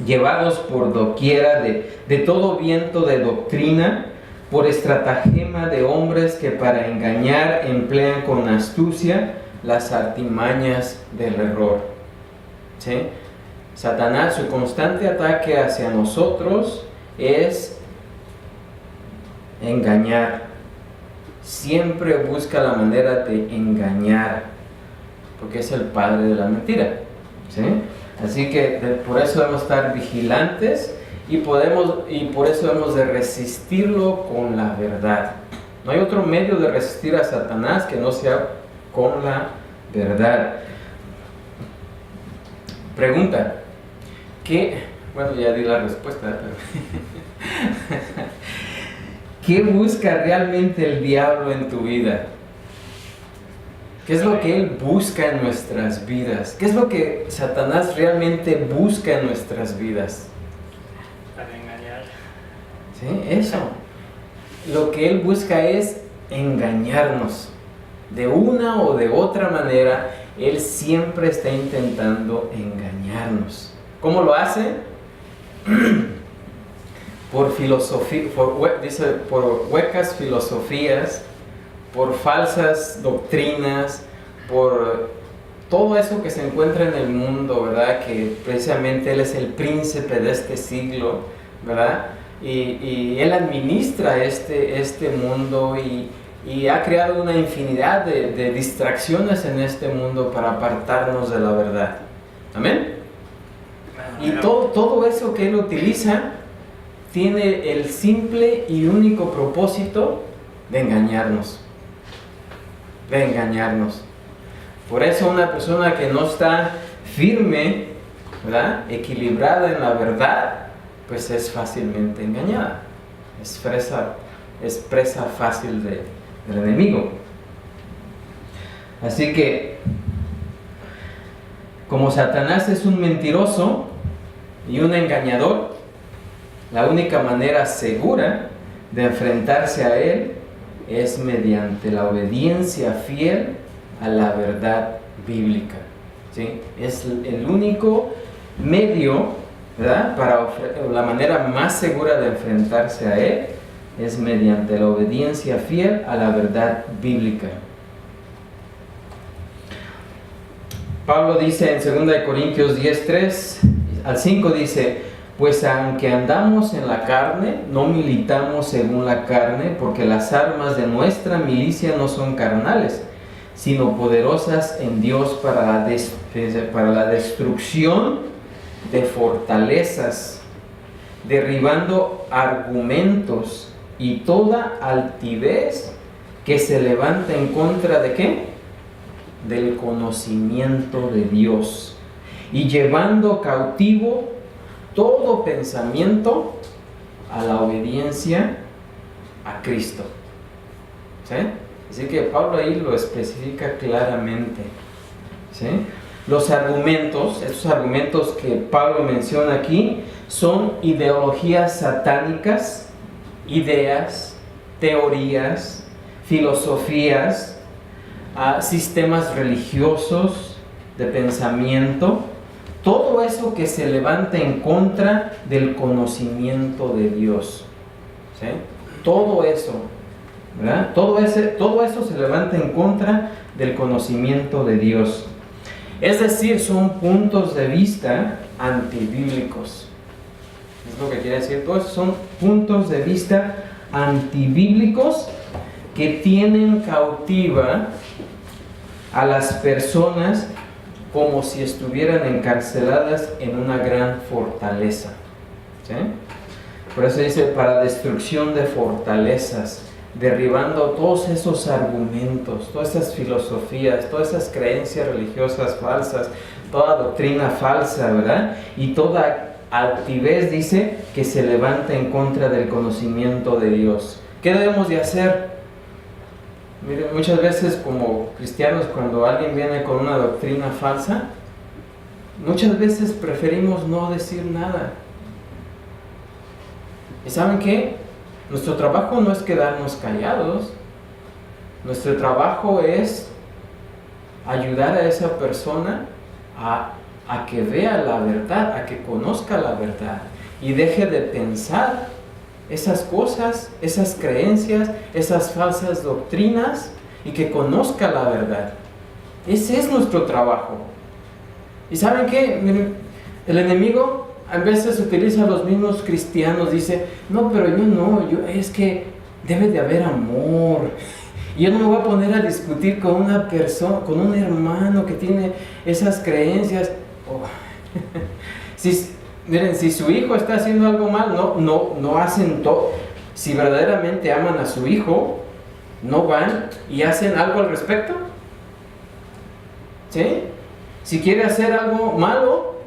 [SPEAKER 1] llevados por doquiera de todo viento de doctrina, por estratagema de hombres que para engañar emplean con astucia las artimañas del error. ¿Sí? Satanás, su constante ataque hacia nosotros es engañar. Siempre busca la manera de engañar, porque es el padre de la mentira. ¿Sí? Así que por eso debemos estar vigilantes y por eso debemos de resistirlo con la verdad. No hay otro medio de resistir a Satanás que no sea con la verdad. Pregunta, bueno, ya di la respuesta, pero ¿qué busca realmente el diablo en tu vida? ¿Qué es lo que él busca en nuestras vidas? ¿Qué es lo que Satanás realmente busca en nuestras vidas?
[SPEAKER 2] Para engañar.
[SPEAKER 1] ¿Sí? Eso. Lo que él busca es engañarnos. De una o de otra manera, él siempre está intentando engañarnos. ¿Cómo lo hace? Por huecas filosofías, por falsas doctrinas, por todo eso que se encuentra en el mundo, ¿verdad? Que precisamente él es el príncipe de este siglo, ¿verdad? Y él administra este mundo y ha creado una infinidad de distracciones en este mundo para apartarnos de la verdad. ¿Amén? Y todo eso que él utiliza tiene el simple y único propósito de engañarnos. Por eso una persona que no está firme, ¿verdad?, equilibrada en la verdad, pues es fácilmente engañada. Es presa fácil del enemigo. Así que, como Satanás es un mentiroso y un engañador, la única manera segura de enfrentarse a él es mediante la obediencia fiel a la verdad bíblica. ¿Sí? Es el único medio, ¿verdad?, la manera más segura de enfrentarse a él es mediante la obediencia fiel a la verdad bíblica. Pablo dice en 2 Corintios 10:3 al 5, dice: pues aunque andamos en la carne, no militamos según la carne, porque las armas de nuestra milicia no son carnales, sino poderosas en Dios para la destrucción de fortalezas, derribando argumentos y toda altivez que se levanta en contra de ¿qué? Del conocimiento de Dios, y llevando cautivo todo pensamiento a la obediencia a Cristo. ¿Sí? Así que Pablo ahí lo especifica claramente. ¿Sí? Los argumentos, estos argumentos que Pablo menciona aquí, son ideologías satánicas, ideas, teorías, filosofías, sistemas religiosos de pensamiento. Todo eso que se levanta en contra del conocimiento de Dios. ¿Sí? Todo eso, ¿verdad? Todo eso se levanta en contra del conocimiento de Dios. Es decir, son puntos de vista antibíblicos. Es lo que quiere decir. Todos son puntos de vista antibíblicos que tienen cautiva a las personas como si estuvieran encarceladas en una gran fortaleza. ¿Sí? Por eso dice, para destrucción de fortalezas, derribando todos esos argumentos, todas esas filosofías, todas esas creencias religiosas falsas, toda doctrina falsa, ¿verdad? Y toda altivez, dice, que se levanta en contra del conocimiento de Dios. ¿Qué debemos de hacer? Miren, muchas veces como cristianos, cuando alguien viene con una doctrina falsa, muchas veces preferimos no decir nada. ¿Y saben qué? Nuestro trabajo no es quedarnos callados. Nuestro trabajo es ayudar a esa persona a que vea la verdad, a que conozca la verdad y deje de pensar esas cosas, esas creencias, esas falsas doctrinas, y que conozca la verdad. Ese es nuestro trabajo. ¿Y saben qué? Miren, el enemigo a veces utiliza a los mismos cristianos, dice, no, pero es que debe de haber amor. Yo no me voy a poner a discutir con una persona, con un hermano que tiene esas creencias. Oh. Miren, si su hijo está haciendo algo mal, no hacen todo. Si verdaderamente aman a su hijo, no van y hacen algo al respecto. ¿Sí? Si quiere hacer algo malo,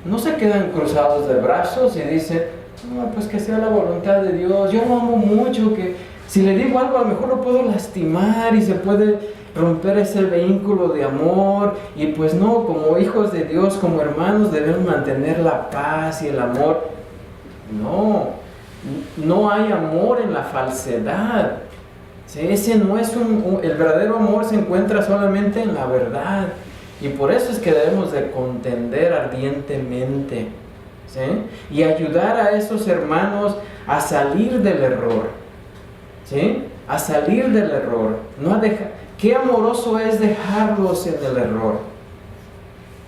[SPEAKER 1] no se quedan cruzados de brazos y dicen, no, pues que sea la voluntad de Dios. Yo lo amo mucho, que si le digo algo a lo mejor lo puedo lastimar y se puede romper ese vínculo de amor. Y pues no, como hijos de Dios, como hermanos, debemos mantener la paz y el amor. No hay amor en la falsedad. ¿Sí? Ese no es el verdadero amor se encuentra solamente en la verdad. Y por eso es que debemos de contender ardientemente, ¿sí? Y ayudar a esos hermanos a salir del error, ¿sí? A salir del error. ¿Qué amoroso es dejarlos en el error?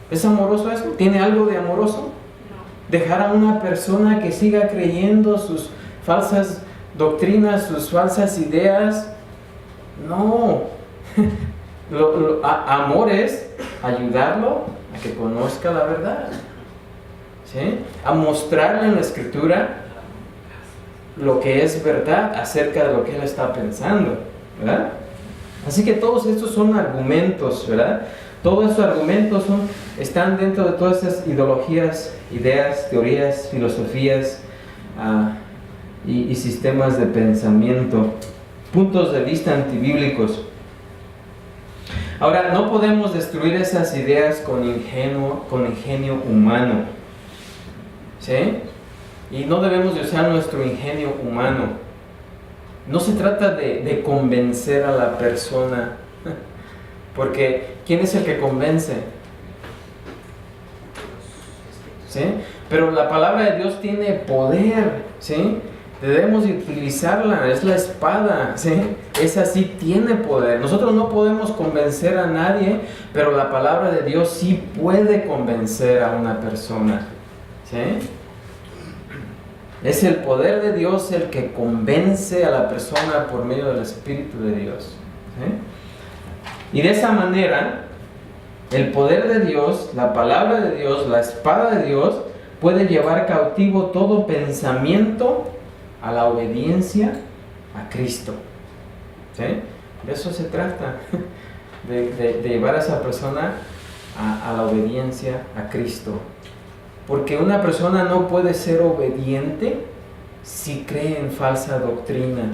[SPEAKER 1] ¿Es amoroso eso? ¿Tiene algo de amoroso? No. Dejar a una persona que siga creyendo sus falsas doctrinas, sus falsas ideas. No. Amor es ayudarlo a que conozca la verdad, ¿sí? A mostrarle en la Escritura lo que es verdad acerca de lo que él está pensando, ¿verdad? Así que todos estos son argumentos, ¿verdad? Todos estos argumentos están dentro de todas estas ideologías, ideas, teorías, filosofías y sistemas de pensamiento, puntos de vista antibíblicos. Ahora, no podemos destruir esas ideas con ingenio humano, ¿sí? Y no debemos de usar nuestro ingenio humano. No se trata de convencer a la persona, porque ¿quién es el que convence? ¿Sí? Pero la palabra de Dios tiene poder, ¿sí? Debemos utilizarla, es la espada, ¿sí? Esa sí tiene poder. Nosotros no podemos convencer a nadie, pero la palabra de Dios sí puede convencer a una persona, ¿sí? Es el poder de Dios el que convence a la persona por medio del Espíritu de Dios, ¿sí? Y de esa manera, el poder de Dios, la palabra de Dios, la espada de Dios, puede llevar cautivo todo pensamiento a la obediencia a Cristo, ¿sí? De eso se trata, de llevar a esa persona a la obediencia a Cristo. Porque una persona no puede ser obediente si cree en falsa doctrina.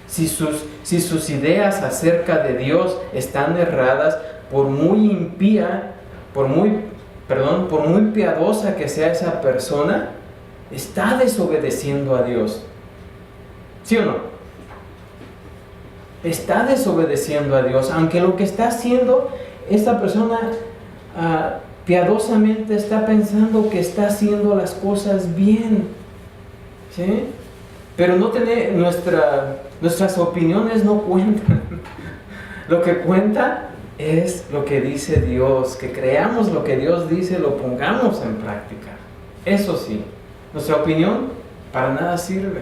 [SPEAKER 1] Si sus ideas acerca de Dios están erradas, por muy impía, por muy piadosa que sea esa persona, está desobedeciendo a Dios. ¿Sí o no? Está desobedeciendo a Dios, aunque lo que está haciendo esta persona piadosamente está pensando que está haciendo las cosas bien, ¿sí? Pero nuestras opiniones no cuentan. Lo que cuenta es lo que dice Dios, que creamos lo que Dios dice, lo pongamos en práctica. Eso sí, nuestra opinión para nada sirve.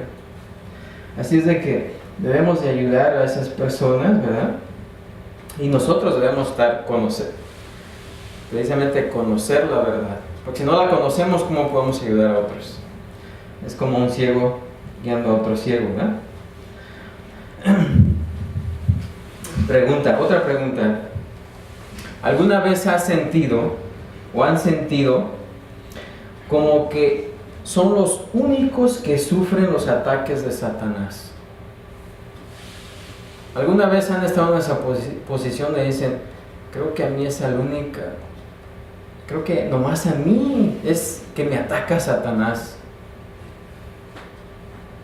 [SPEAKER 1] Así es de que debemos de ayudar a esas personas, ¿verdad? Y nosotros debemos precisamente conocer la verdad. Porque si no la conocemos, ¿cómo podemos ayudar a otros? Es como un ciego guiando a otro ciego, ¿verdad? Otra pregunta. ¿Alguna vez has sentido o han sentido como que son los únicos que sufren los ataques de Satanás? ¿Alguna vez han estado en esa posición de dicen, creo que a mí es la única, creo que nomás a mí es que me ataca Satanás?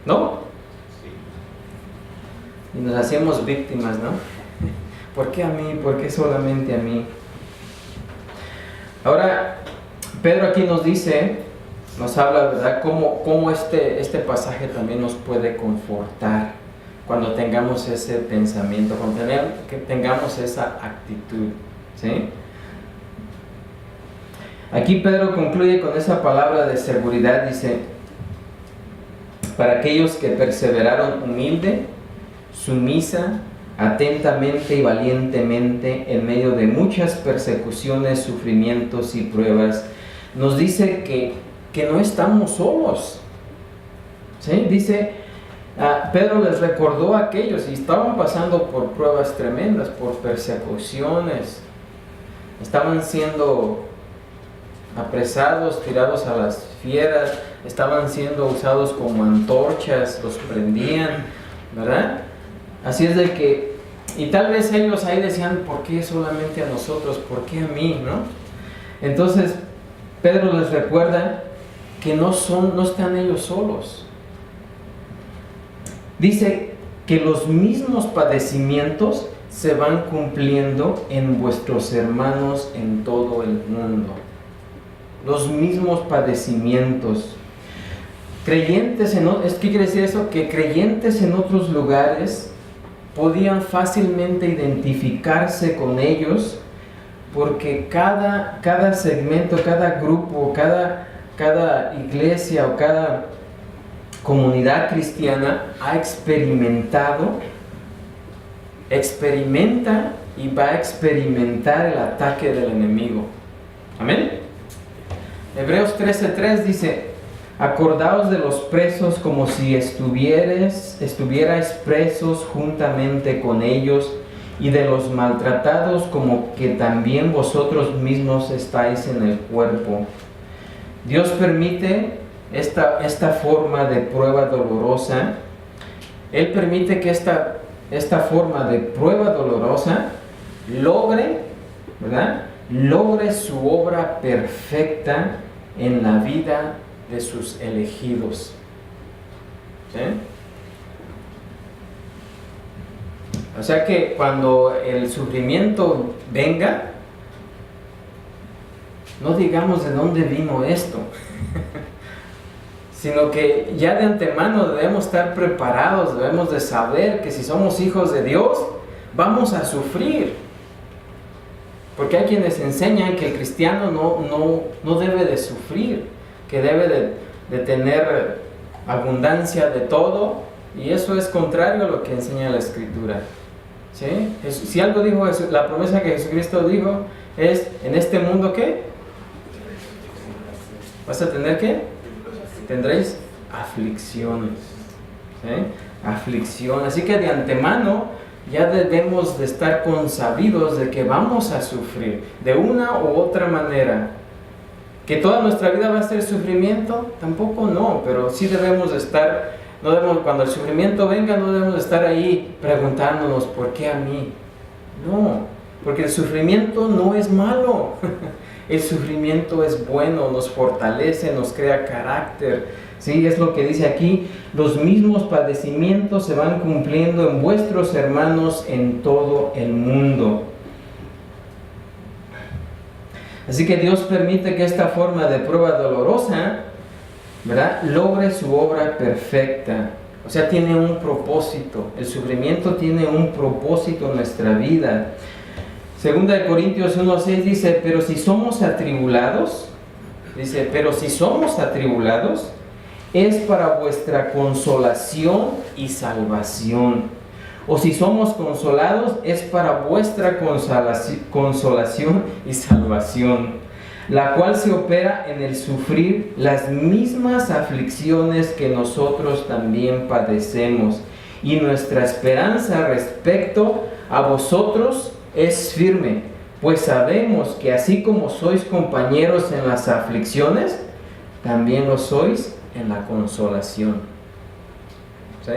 [SPEAKER 1] ¿No? Sí. Y nos hacemos víctimas, ¿no? ¿Por qué a mí? ¿Por qué solamente a mí? Ahora, Pedro aquí nos dice, nos habla, ¿verdad? Cómo este pasaje también nos puede confortar cuando tengamos ese pensamiento, cuando tengamos esa actitud, ¿sí? Aquí Pedro concluye con esa palabra de seguridad, dice, para aquellos que perseveraron humilde, sumisa, atentamente y valientemente en medio de muchas persecuciones, sufrimientos y pruebas. Nos dice que no estamos solos, ¿sí? Dice, Pedro les recordó a aquellos y estaban pasando por pruebas tremendas, por persecuciones, estaban siendo apresados, tirados a las fieras, estaban siendo usados como antorchas, los prendían, ¿verdad? Así es de que, y tal vez ellos ahí decían, ¿por qué solamente a nosotros? ¿Por qué a mí? ¿No? Entonces, Pedro les recuerda que no están ellos solos. Dice que los mismos padecimientos se van cumpliendo en vuestros hermanos en todo el mundo. Los mismos padecimientos. Creyentes ¿qué quiere decir eso? Que creyentes en otros lugares podían fácilmente identificarse con ellos porque cada segmento, cada grupo, cada iglesia o cada comunidad cristiana ha experimenta y va a experimentar el ataque del enemigo. Amén. Hebreos 13:3 dice, acordaos de los presos como si estuvierais presos juntamente con ellos, y de los maltratados como que también vosotros mismos estáis en el cuerpo. Dios permite esta forma de prueba dolorosa. Él permite que esta forma de prueba dolorosa logre su obra perfecta en la vida de sus elegidos. ¿Sí? O sea que cuando el sufrimiento venga, no digamos de dónde vino esto, sino que ya de antemano debemos estar preparados, debemos de saber que si somos hijos de Dios, vamos a sufrir. Porque hay quienes enseñan que el cristiano no debe de sufrir, que debe de tener abundancia de todo, y eso es contrario a lo que enseña la Escritura. ¿Sí? Si algo dijo la promesa que Jesucristo dijo es, en este mundo, ¿qué? ¿Vas a tener qué? Tendréis aflicciones. ¿Sí? Aflicción. Así que de antemano ya debemos de estar consabidos de que vamos a sufrir de una u otra manera. ¿Que toda nuestra vida va a ser sufrimiento? Tampoco no, pero sí debemos de estar, cuando el sufrimiento venga, no debemos de estar ahí preguntándonos, ¿por qué a mí? No, porque el sufrimiento no es malo. El sufrimiento es bueno, nos fortalece, nos crea carácter. Sí, es lo que dice aquí, los mismos padecimientos se van cumpliendo en vuestros hermanos en todo el mundo. Así que Dios permite que esta forma de prueba dolorosa, ¿verdad?, logre su obra perfecta. O sea, tiene un propósito. El sufrimiento tiene un propósito en nuestra vida. Segunda de Corintios 1:6 dice, pero si somos atribulados, es para vuestra consolación y salvación. O si somos consolados, es para vuestra consolación y salvación, la cual se opera en el sufrir las mismas aflicciones que nosotros también padecemos. Y nuestra esperanza respecto a vosotros es firme, pues sabemos que así como sois compañeros en las aflicciones, también lo sois en la consolación. ¿Sí?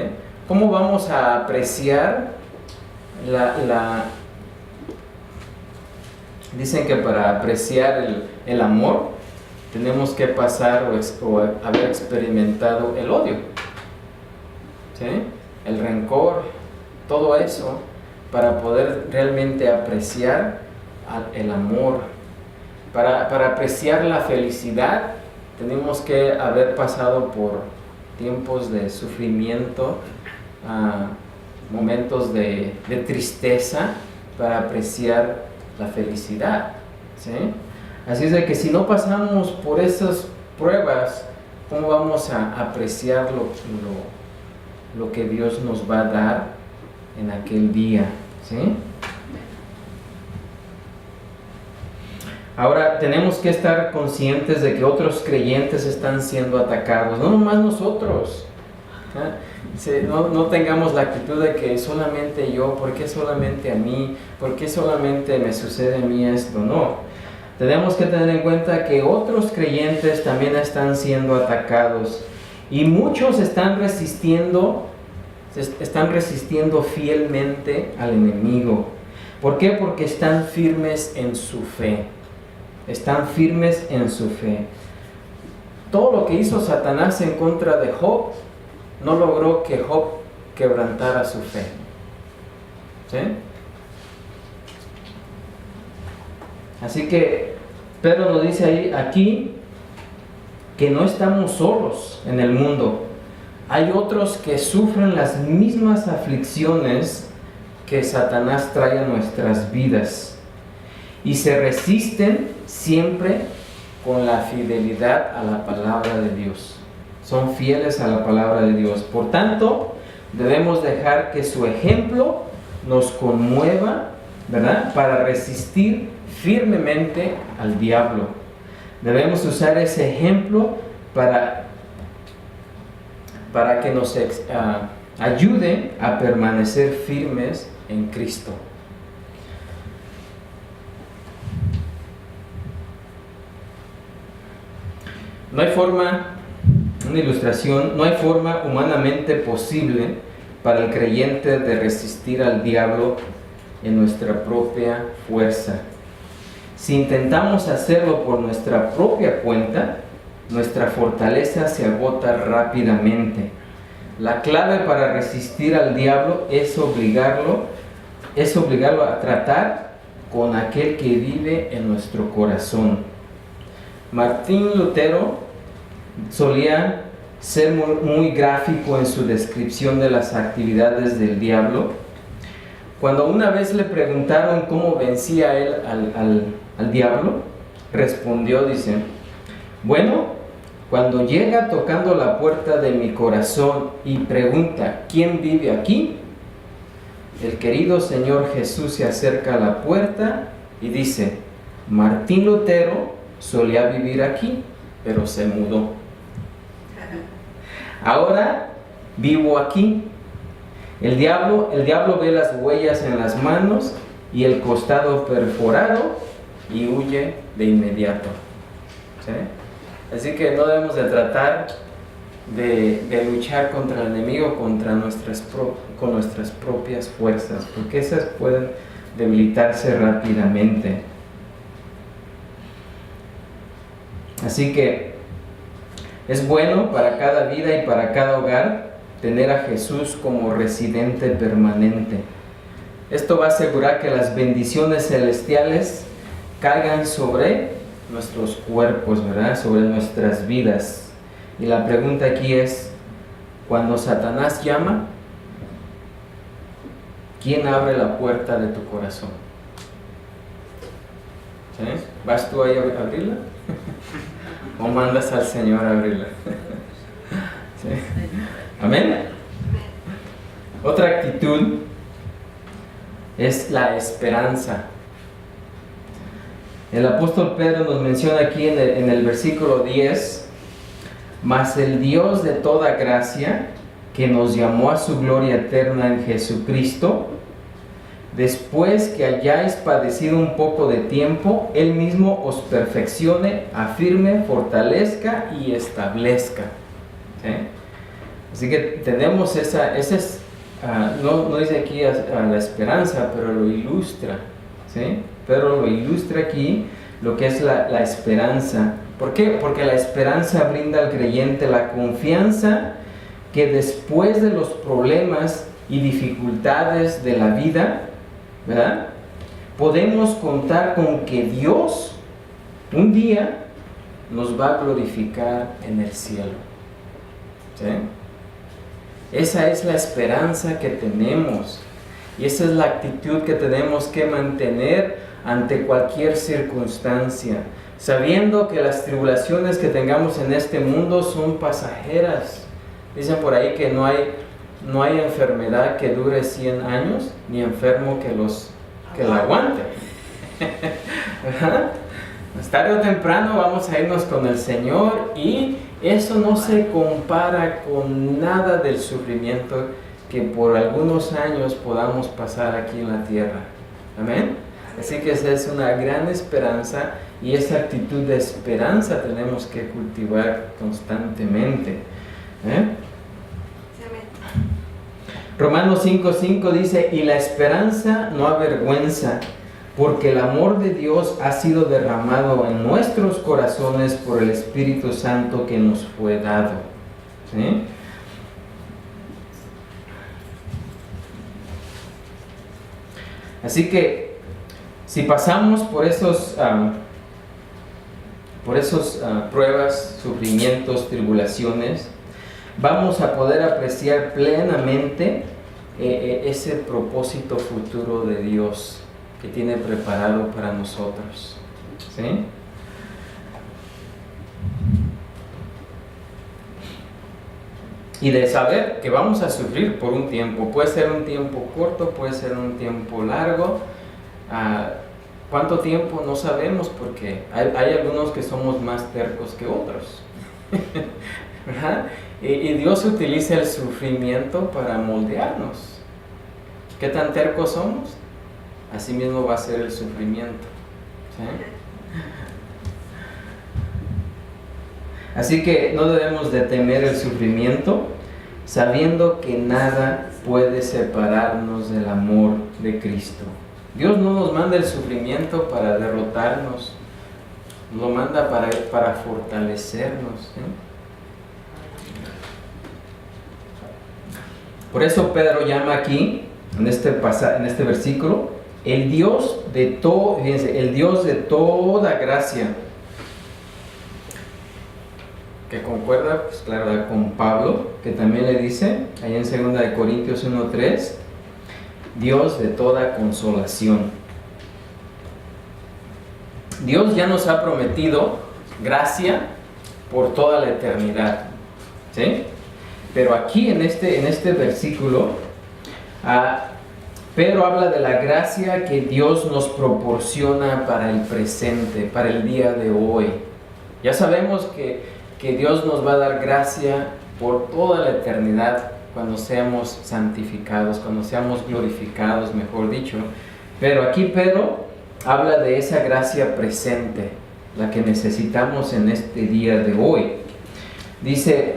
[SPEAKER 1] ¿Cómo vamos a apreciar Dicen que para apreciar el amor tenemos que pasar o haber experimentado el odio, ¿sí? El rencor, todo eso, para poder realmente apreciar el amor. Para apreciar la felicidad tenemos que haber pasado por tiempos de sufrimiento, momentos de tristeza, para apreciar la felicidad, ¿sí? Así es de que si no pasamos por esas pruebas, ¿cómo vamos a apreciar lo que Dios nos va a dar en aquel día, ¿sí? Ahora tenemos que estar conscientes de que otros creyentes están siendo atacados, no nomás nosotros. No tengamos la actitud de que solamente yo, ¿por qué solamente a mí? ¿Por qué solamente me sucede a mí esto? No. Tenemos que tener en cuenta que otros creyentes también están siendo atacados y muchos están resistiendo fielmente al enemigo. ¿Por qué? Porque están firmes en su fe. Están firmes en su fe. Todo lo que hizo Satanás en contra de Job no logró que Job quebrantara su fe. ¿Sí? Así que Pedro nos dice aquí que no estamos solos en el mundo. Hay otros que sufren las mismas aflicciones que Satanás trae a nuestras vidas y se resisten siempre con la fidelidad a la palabra de Dios. Son fieles a la palabra de Dios. Por tanto, debemos dejar que su ejemplo nos conmueva, ¿verdad?, para resistir firmemente al diablo. Debemos usar ese ejemplo para que nos ayude a permanecer firmes en Cristo. No hay forma humanamente posible para el creyente de resistir al diablo en nuestra propia fuerza. Si intentamos hacerlo por nuestra propia cuenta, nuestra fortaleza se agota rápidamente. La clave para resistir al diablo es obligarlo a tratar con aquel que vive en nuestro corazón. Martín Lutero solía ser muy gráfico en su descripción de las actividades del diablo. Cuando una vez le preguntaron cómo vencía él al diablo, respondió, dice: bueno, cuando llega tocando la puerta de mi corazón y pregunta ¿quién vive aquí?, el querido Señor Jesús se acerca a la puerta y dice: Martín Lutero solía vivir aquí, pero se mudó. Ahora vivo aquí. El diablo ve las huellas en las manos y el costado perforado y huye de inmediato. ¿Sí? Así que no debemos de tratar de luchar contra el enemigo con nuestras propias fuerzas, porque esas pueden debilitarse rápidamente. Así que es bueno para cada vida y para cada hogar tener a Jesús como residente permanente. Esto va a asegurar que las bendiciones celestiales caigan sobre nuestros cuerpos, ¿verdad?, sobre nuestras vidas. Y la pregunta aquí es, cuando Satanás llama, ¿quién abre la puerta de tu corazón? ¿Sí? ¿Vas tú ahí a abrirla? ¿O mandas al Señor a abrirla? ¿Sí? Amén. Otra actitud es la esperanza. El apóstol Pedro nos menciona aquí en el versículo 10, mas el Dios de toda gracia, que nos llamó a su gloria eterna en Jesucristo, después que hayáis padecido un poco de tiempo, Él mismo os perfeccione, afirme, fortalezca y establezca. ¿Sí? Así que tenemos no dice aquí la esperanza, pero lo ilustra. ¿Sí? Pero lo ilustra aquí lo que es la esperanza. ¿Por qué? Porque la esperanza brinda al creyente la confianza que después de los problemas y dificultades de la vida, ¿verdad?, podemos contar con que Dios un día nos va a glorificar en el cielo. ¿Sí? Esa es la esperanza que tenemos y esa es la actitud que tenemos que mantener ante cualquier circunstancia, sabiendo que las tribulaciones que tengamos en este mundo son pasajeras. Dicen por ahí que no hay enfermedad que dure 100 años, ni enfermo que la aguante. ¿Verdad? Tarde o temprano vamos a irnos con el Señor y eso no se compara con nada del sufrimiento que por algunos años podamos pasar aquí en la tierra. Amén. Así que esa es una gran esperanza y esa actitud de esperanza tenemos que cultivar constantemente. Romanos 5:5 dice, y la esperanza no avergüenza, porque el amor de Dios ha sido derramado en nuestros corazones por el Espíritu Santo que nos fue dado. ¿Sí? Así que si pasamos por esos pruebas, sufrimientos, tribulaciones, vamos a poder apreciar plenamente ese propósito futuro de Dios que tiene preparado para nosotros. ¿Sí? Y de saber que vamos a sufrir por un tiempo. Puede ser un tiempo corto, puede ser un tiempo largo. ¿Cuánto tiempo? No sabemos, porque hay algunos que somos más tercos que otros. ¿Verdad? Y Dios utiliza el sufrimiento para moldearnos. ¿Qué tan tercos somos? Así mismo va a ser el sufrimiento. ¿Sí? Así que no debemos de temer el sufrimiento, sabiendo que nada puede separarnos del amor de Cristo. Dios no nos manda el sufrimiento para derrotarnos, lo manda para fortalecernos. ¿Sí? Por eso Pedro llama aquí, en este versículo, el Dios de el Dios de toda gracia, que concuerda, pues claro, con Pablo, que también le dice, ahí en 2 Corintios 1:3, Dios de toda consolación. Dios ya nos ha prometido gracia por toda la eternidad. ¿Sí? Pero aquí en este versículo, Pedro habla de la gracia que Dios nos proporciona para el presente, para el día de hoy. Ya sabemos que Dios nos va a dar gracia por toda la eternidad cuando seamos santificados, cuando seamos glorificados, mejor dicho. Pero aquí Pedro habla de esa gracia presente, la que necesitamos en este día de hoy. Dice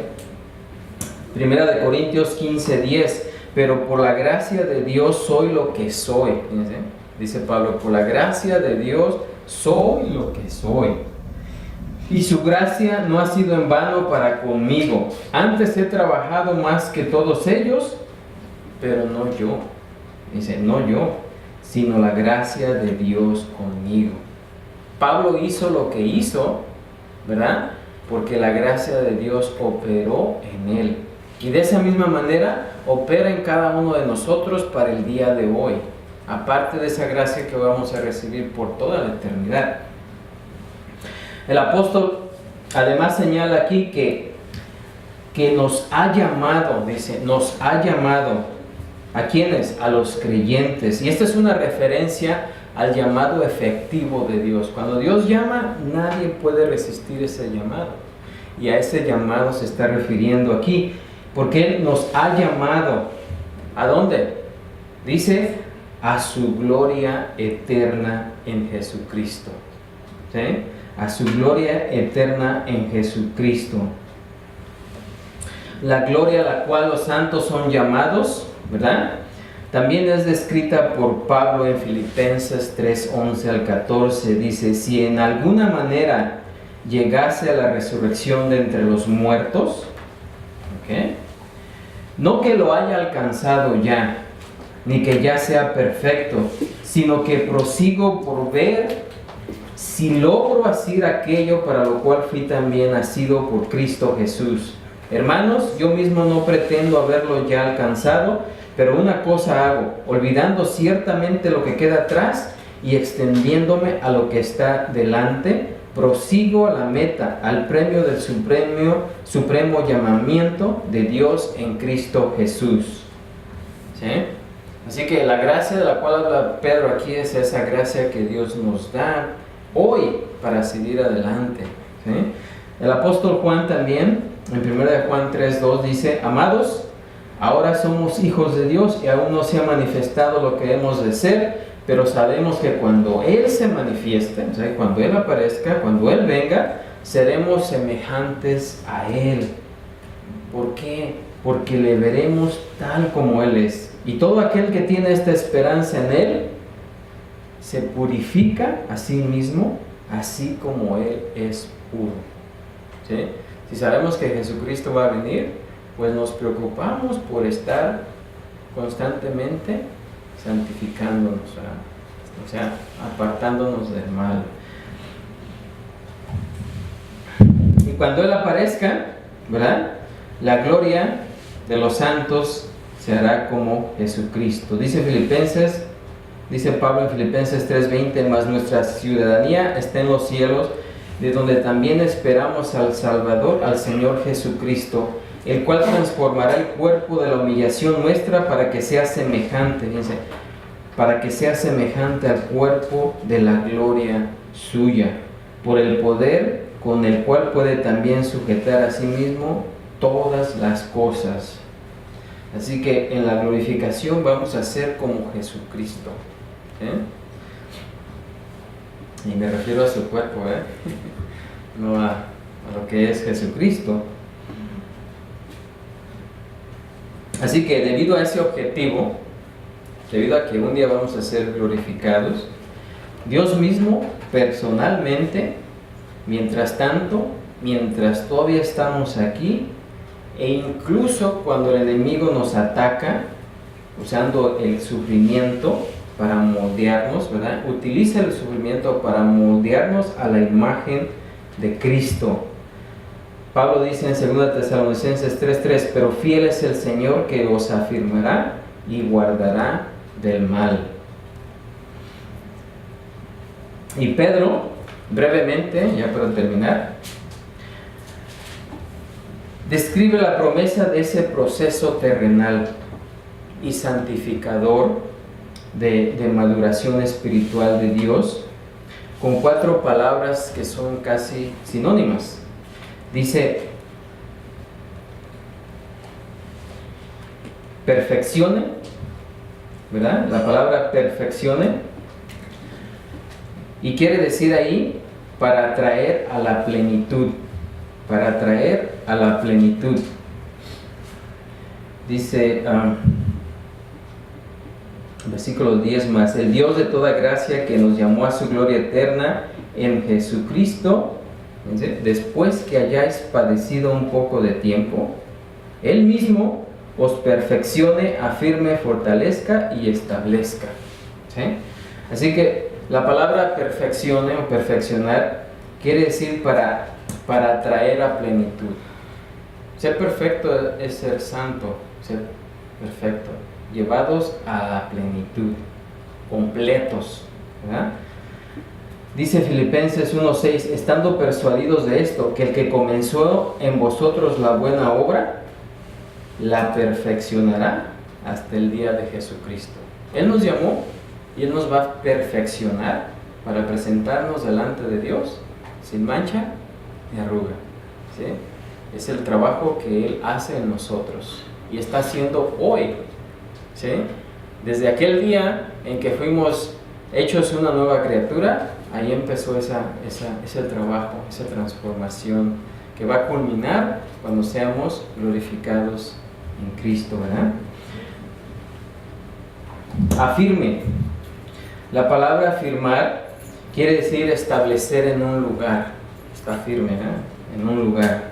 [SPEAKER 1] 1 Corintios 15:10, pero por la gracia de Dios soy lo que soy. Fíjense, dice Pablo, por la gracia de Dios soy lo que soy. Y su gracia no ha sido en vano para conmigo. Antes he trabajado más que todos ellos, pero no yo. Dice, no yo, sino la gracia de Dios conmigo. Pablo hizo lo que hizo, ¿verdad? Porque la gracia de Dios operó en él. Y de esa misma manera opera en cada uno de nosotros para el día de hoy. Aparte de esa gracia que vamos a recibir por toda la eternidad. El apóstol además señala aquí que nos ha llamado, dice, nos ha llamado ¿A quiénes? A los creyentes. Y esta es una referencia al llamado efectivo de Dios. Cuando Dios llama, nadie puede resistir ese llamado. Y a ese llamado se está refiriendo aquí, porque Él nos ha llamado. ¿A dónde? Dice, a su gloria eterna en Jesucristo. ¿Sí? A su gloria eterna en Jesucristo. La gloria a la cual los santos son llamados, ¿verdad? También es descrita por Pablo en Filipenses 3:11 al 14. Dice, si en alguna manera llegase a la resurrección de entre los muertos, ¿okay? No que lo haya alcanzado ya, ni que ya sea perfecto, sino que prosigo por ver si logro hacer aquello para lo cual fui también nacido por Cristo Jesús. Hermanos, yo mismo no pretendo haberlo ya alcanzado, pero una cosa hago, olvidando ciertamente lo que queda atrás y extendiéndome a lo que está delante, prosigo a la meta, al premio del supremo llamamiento de Dios en Cristo Jesús. ¿Sí? Así que la gracia de la cual habla Pedro aquí es esa gracia que Dios nos da hoy para seguir adelante. ¿Sí? El apóstol Juan también, en 1 Juan 3:2 dice, amados, ahora somos hijos de Dios y aún no se ha manifestado lo que hemos de ser, pero sabemos que cuando Él se manifieste, o sea, cuando Él aparezca, cuando Él venga, seremos semejantes a Él. ¿Por qué? Porque le veremos tal como Él es. Y todo aquel que tiene esta esperanza en Él, se purifica a sí mismo, así como Él es puro. ¿Sí? Si sabemos que Jesucristo va a venir, pues nos preocupamos por estar constantemente santificándonos, o sea, apartándonos del mal. Y cuando Él aparezca, ¿verdad? La gloria de los santos se hará como Jesucristo. Dice Pablo en Filipenses 3:20, mas nuestra ciudadanía está en los cielos, de donde también esperamos al Salvador, al Señor Jesucristo, el cual transformará el cuerpo de la humillación nuestra para que sea semejante, fíjense, para que sea semejante al cuerpo de la gloria suya, por el poder con el cual puede también sujetar a sí mismo todas las cosas. Así que en la glorificación vamos a ser como Jesucristo. Y me refiero a su cuerpo, no a lo que es Jesucristo. Así que debido a ese objetivo, debido a que un día vamos a ser glorificados, Dios mismo personalmente, mientras todavía estamos aquí, e incluso cuando el enemigo nos ataca, usando el sufrimiento para moldearnos, ¿verdad? Utiliza el sufrimiento para moldearnos a la imagen de Cristo. Pablo dice en 2 Tesalonicenses 3:3, pero fiel es el Señor que os afirmará y guardará del mal. Y Pedro, brevemente, ya para terminar, describe la promesa de ese proceso terrenal y santificador de maduración espiritual de Dios con 4 palabras que son casi sinónimas. Dice, perfeccione, ¿verdad? La palabra perfeccione, y quiere decir ahí para traer a la plenitud, para traer a la plenitud. Dice, versículo 10 más, el Dios de toda gracia que nos llamó a su gloria eterna en Jesucristo, después que hayáis padecido un poco de tiempo, Él mismo os perfeccione, afirme, fortalezca y establezca. ¿Sí? Así que la palabra perfeccione o perfeccionar quiere decir para traer a plenitud. Ser perfecto es ser santo, ser perfecto, llevados a la plenitud, completos, ¿verdad? Dice Filipenses 1:6, estando persuadidos de esto, que el que comenzó en vosotros la buena obra, la perfeccionará hasta el día de Jesucristo. Él nos llamó y Él nos va a perfeccionar para presentarnos delante de Dios sin mancha ni arruga, ¿sí? Es el trabajo que Él hace en nosotros y está haciendo hoy, ¿sí? Desde aquel día en que fuimos hechos una nueva criatura, ahí empezó ese trabajo, esa transformación que va a culminar cuando seamos glorificados en Cristo, ¿verdad? Afirme. La palabra afirmar quiere decir establecer en un lugar. Está firme, en un lugar.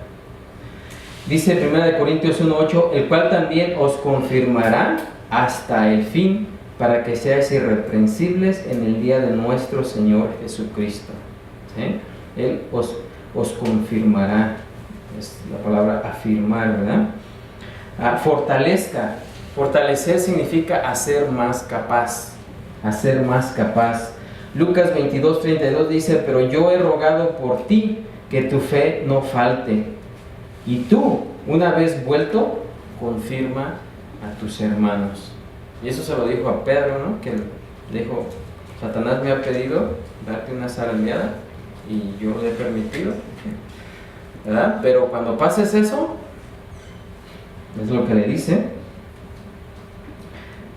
[SPEAKER 1] Dice 1 Corintios 1:8, el cual también os confirmará hasta el fin, para que seáis irreprensibles en el día de nuestro Señor Jesucristo. ¿Sí? Él os confirmará. Es la palabra afirmar, ¿verdad? Fortalezca. Fortalecer significa hacer más capaz. Hacer más capaz. Lucas 22:32 dice, pero yo he rogado por ti que tu fe no falte. Y tú, una vez vuelto, confirma a tus hermanos. Y eso se lo dijo a Pedro, ¿no? Que dijo, Satanás me ha pedido darte una zarandeada y yo le he permitido, ¿verdad? Pero cuando pases eso, es lo que le dice,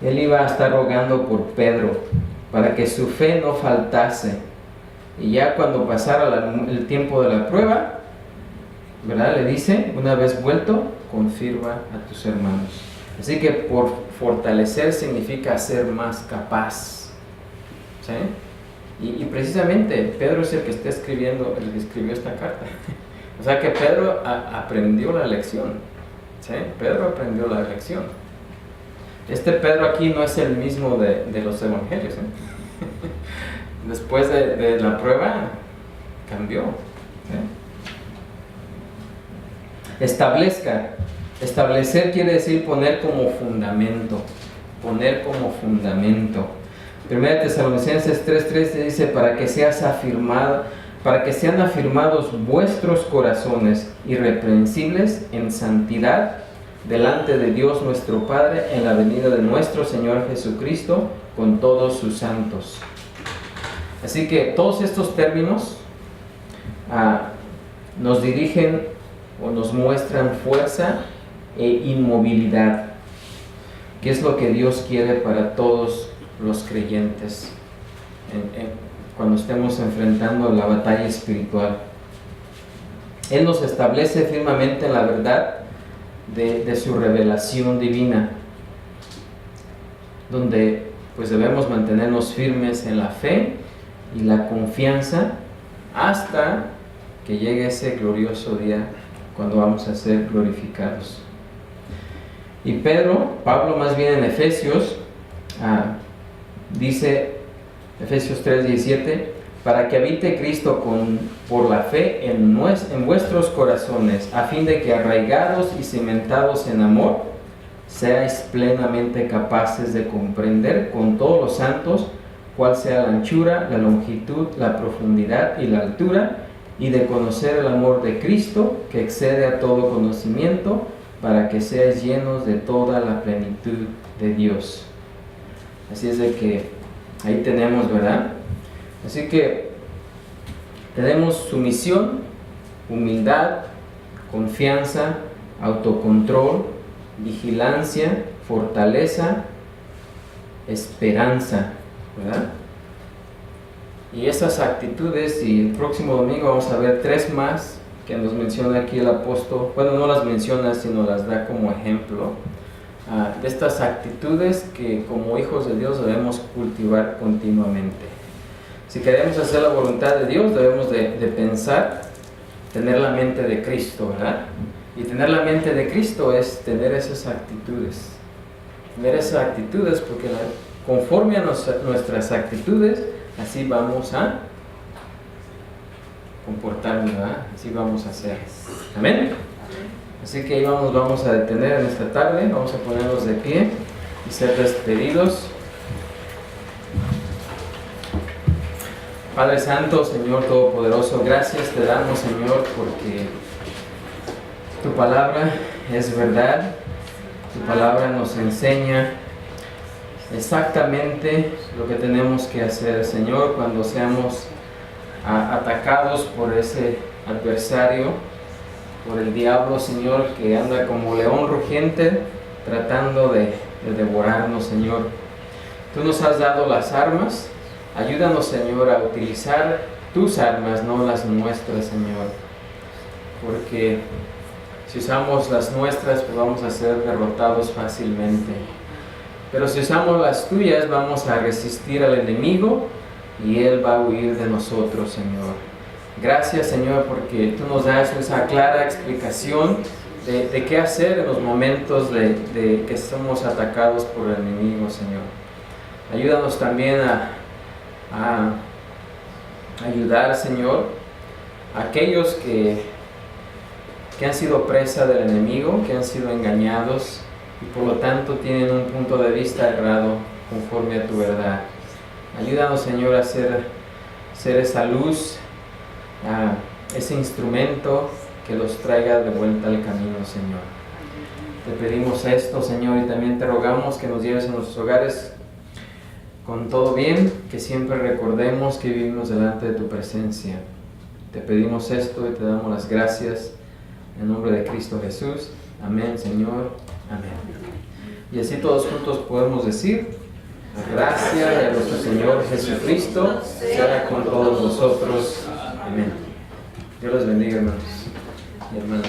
[SPEAKER 1] él iba a estar rogando por Pedro para que su fe no faltase. Y ya cuando pasara el tiempo de la prueba, ¿verdad? Le dice, una vez vuelto, confirma a tus hermanos. Así que por fortalecer significa ser más capaz, ¿sí? Y precisamente Pedro es el que está escribiendo, el que escribió esta carta. O sea que Pedro aprendió la lección, ¿sí? Pedro aprendió la lección. Este Pedro aquí no es el mismo de los evangelios, ¿eh? Después de la prueba cambió, ¿sí? Establezca. Establecer quiere decir poner como fundamento. Poner como fundamento. 1 Tesalonicenses 3:3 dice, para que sean afirmados vuestros corazones irreprensibles en santidad delante de Dios nuestro Padre en la venida de nuestro Señor Jesucristo con todos sus santos. Así que todos estos términos nos dirigen o nos muestran fuerza e inmovilidad, que es lo que Dios quiere para todos los creyentes cuando estemos enfrentando la batalla espiritual. Él nos establece firmemente en la verdad de su revelación divina, donde pues debemos mantenernos firmes en la fe y la confianza hasta que llegue ese glorioso día cuando vamos a ser glorificados. Y Pablo más bien en Efesios, dice, Efesios 3:17, para que habite Cristo por la fe en vuestros corazones, a fin de que arraigados y cimentados en amor, seáis plenamente capaces de comprender con todos los santos cuál sea la anchura, la longitud, la profundidad y la altura, y de conocer el amor de Cristo, que excede a todo conocimiento, para que seáis llenos de toda la plenitud de Dios. Así es de que ahí tenemos, ¿verdad? Así que tenemos sumisión, humildad, confianza, autocontrol, vigilancia, fortaleza, esperanza, ¿verdad? Y esas actitudes, y el próximo domingo vamos a ver 3 más que nos menciona aquí el apóstol. Bueno, no las menciona, sino las da como ejemplo de estas actitudes que como hijos de Dios debemos cultivar continuamente. Si queremos hacer la voluntad de Dios, debemos de pensar, tener la mente de Cristo, ¿verdad? Y tener la mente de Cristo es tener esas actitudes. Tener esas actitudes porque conforme a nuestras actitudes, así vamos a comportarnos, ¿verdad? Así vamos a hacer. Amén. Así que ahí vamos a detener en esta tarde, vamos a ponernos de pie y ser despedidos. Padre Santo, Señor Todopoderoso, gracias te damos, Señor, porque tu palabra es verdad Tu palabra nos enseña exactamente lo que tenemos que hacer, Señor, cuando seamos atacados por ese adversario, por el diablo, Señor, que anda como león rugiente tratando de devorarnos, Señor. Tú nos has dado las armas. Ayúdanos, Señor, a utilizar tus armas, no las nuestras, Señor. Porque si usamos las nuestras, pues vamos a ser derrotados fácilmente. Pero si usamos las tuyas, vamos a resistir al enemigo y él va a huir de nosotros, Señor. Gracias, Señor, porque tú nos das esa clara explicación de qué hacer en los momentos de que somos atacados por el enemigo, Señor. Ayúdanos también a ayudar, Señor, a aquellos que han sido presa del enemigo, que han sido engañados y por lo tanto tienen un punto de vista errado conforme a tu verdad. Ayúdanos, Señor, a ser esa luz, ese instrumento que los traiga de vuelta al camino, Señor. Te pedimos esto, Señor, y también te rogamos que nos lleves a nuestros hogares con todo bien, que siempre recordemos que vivimos delante de tu presencia. Te pedimos esto y te damos las gracias en nombre de Cristo Jesús. Amén, Señor. Amén. Y así todos juntos podemos decir: la gracia de nuestro Señor Jesucristo sea con todos nosotros. Amén. Dios los bendiga, hermanos y hermanas.